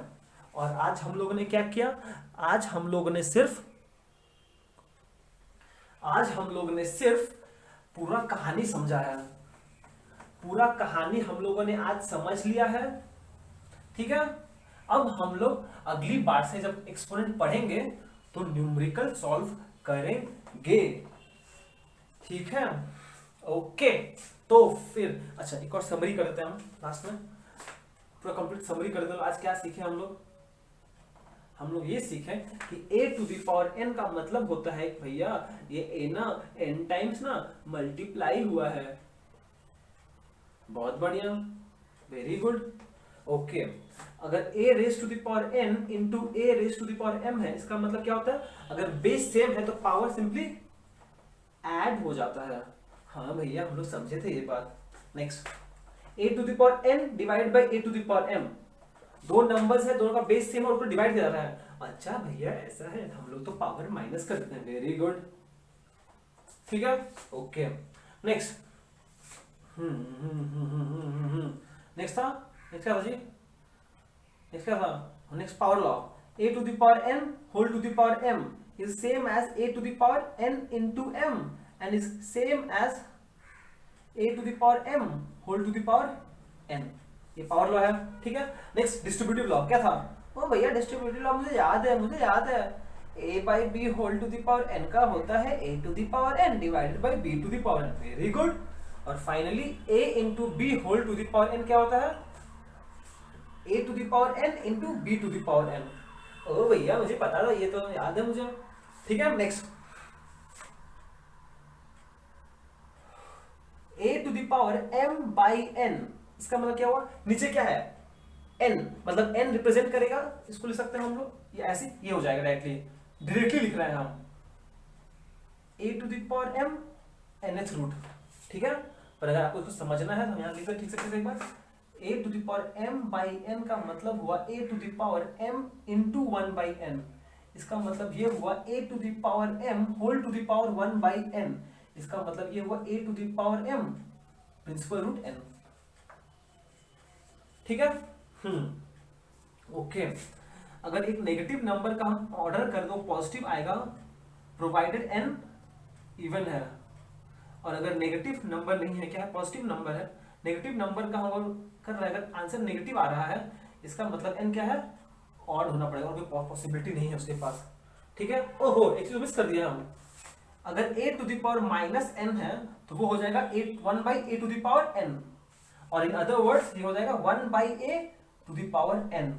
और आज हम लोगों ने क्या किया, आज हम लोगों ने सिर्फ पूरा कहानी समझा है, पूरा कहानी हम लोगों ने आज समझ लिया है, ठीक है। अब हम लोग अगली बार से जब एक्सपोनेंट पढ़ेंगे तो न्यूमेरिकल सॉल्व करेंगे, ठीक है। ओके, तो फिर अच्छा एक और समरी कर देते हैं हम लास्ट में, पूरा कंप्लीट समरी कर देते हैं। आज क्या सीखे हम लोग ये सीखे कि a to the power n का मतलब होता है भैया ये a ना n टाइम्स ना मल्टीप्लाई हुआ है। बहुत बढ़िया, वेरी गुड। ओके, अगर a raise to the power n into a raise to the power m है, इसका मतलब क्या होता है, अगर बेस सेम है तो पावर सिंपली ऐड हो जाता है। हाँ भैया हम लोग समझे थे ये बात। Next, a to the power n divide by a to the power m, दो नंबर्स है, दोनों का बेस सेम और ऊपर डिवाइड किया जा रहा है। अच्छा भैया ऐसा है, हम लोग तो पावर माइनस कर देते हैं, वेरी गुड, ठीक है। ओके, नेक्स्ट नेक्स्ट क्या था जी, नेक्स्ट क्या था, next power law, a to the power n whole to the power m is same as a to the power n into m and is same as a to the power m whole to the power n, ये power law है, ठीक है। Next distributive law क्या था, ओ भैया distributive law मुझे याद है, a by B whole to the power n का होता है a to the power n divided by b to the power n, very good. और finally a into B whole to the power n क्या होता है, a to the power n into b to the power n। ओ भैया मुझे पता था, ये तो याद है मुझे, ठीक है। Next, a to the power m by n, इसका मतलब क्या हुआ, नीचे क्या है n, मतलब n रिप्रेजेंट करेगा, इसको लिख सकते हैं हम लोग, ये ऐसे ये हो जाएगा, डायरेक्टली लिख रहे हैं हम a to the power m nth root, ठीक है। पर अगर आपको इसको समझना है तो यहाँ लिख ठीक से एक बार, a to the power m by n का मतलब हुआ a to the power m into 1 by n, इसका मतलब ये हुआ a to the power m whole to the power 1 by n, इसका मतलब ये हुआ a to the power m principal root n, ठीक है। ओके, अगर एक नेगेटिव नंबर का हम ऑर्डर कर दो पॉजिटिव आएगा प्रोवाइडेड n इवन है, और अगर नेगेटिव नंबर नहीं है, क्या है पॉजिटिव नंबर है, नेगेटिव नंबर का हम कर रहे हैं, अगर आंसर नेगेटिव आ रहा है इसका मतलब n क्या है, ऑड होना पड़ेगा, और कोई पॉसिबिलिटी नहीं है उसके पास, ठीक है। ओहो एक चीज मिस कर दिया हम, अगर a to the power minus n है तो वो हो जाएगा 1 by a to the power n, और इन अदर वर्ड्स ये हो जाएगा 1 by a to the power n।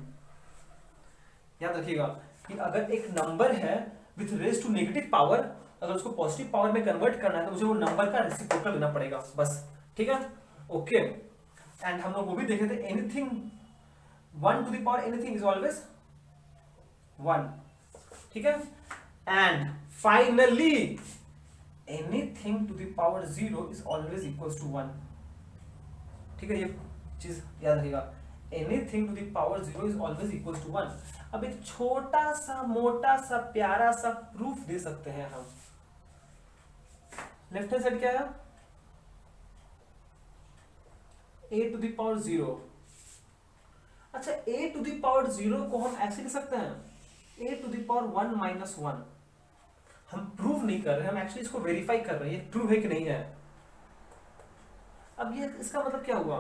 याद रखिएगा कि अगर एक नंबर है with raise to negative power, अगर उसको पॉजिटिव पावर में कन्वर्ट करना है तो मुझे वो नंबर का रेसिप्रोकल लेना पड़ेगा, बस, ठीक है। ओके, एंड हम लोग वो भी देखे थे, anything 1 to the power anything is always 1, ठीक है। And finally anything to the power 0 is always equals to 1, ठीक है, ये चीज याद रखिएगा, anything to the power 0 is always equal to 1। अब एक छोटा सा मोटा सा प्यारा सा प्रूफ दे सकते हैं हम, लेफ्ट हैंड साइड क्या है, a टू द पावर 0, अच्छा a टू द पावर 0 को हम ऐसे लिख सकते हैं, a to the power 1 minus 1, हम प्रूव नहीं कर रहे, हम एक्चुअली इसको वेरीफाई कर रहे हैं ये ट्रू है कि नहीं है। अब ये इसका मतलब क्या हुआ,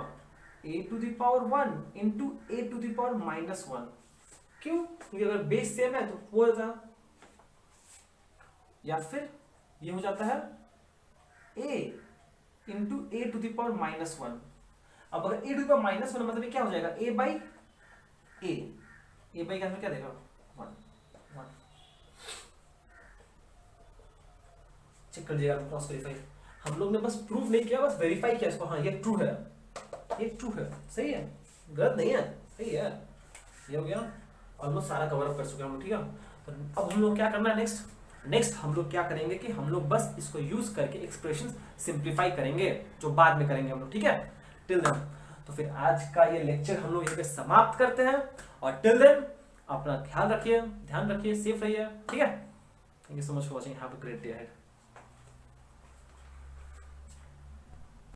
a to the power 1 into a to the power minus 1, क्यों, क्योंकि अगर बेस सेम है तो वो होता है, या फिर ये हो जाता है a into a to the power minus 1। अब अगर a to the power minus 1 मतलब क्या हो जाएगा, a बाई का क्या देगा 1, चेक कर लीजिएगा, क्रॉस वेरीफाई, हम लोग ने बस प्रूव नहीं किया, बस वेरीफाई किया इसको, हाँ ये ट्रू है, ये ट्रू है, सही है, गलत नहीं है, सही है, ये हो गया, ऑलमोस्ट सारा कवर अप कर चुके हम लोग, ठीक है। तो अब हम लोग क्या करना है, नेक्स्ट हम लोग क्या करेंगे कि हम लोग बस इसको यूज करके एक्सप्रेशन सिंप्लीफाई करेंगे, जो बाद में करेंगे हम लोग, ठीक है। टिल देन, तो फिर आज का ये लेक्चर हम लोग यहीं पे समाप्त करते हैं, और टिल देन अपना ध्यान रखिए, सेफ रहिए, ठीक है। Thank you so much for watching, have a great day ahead.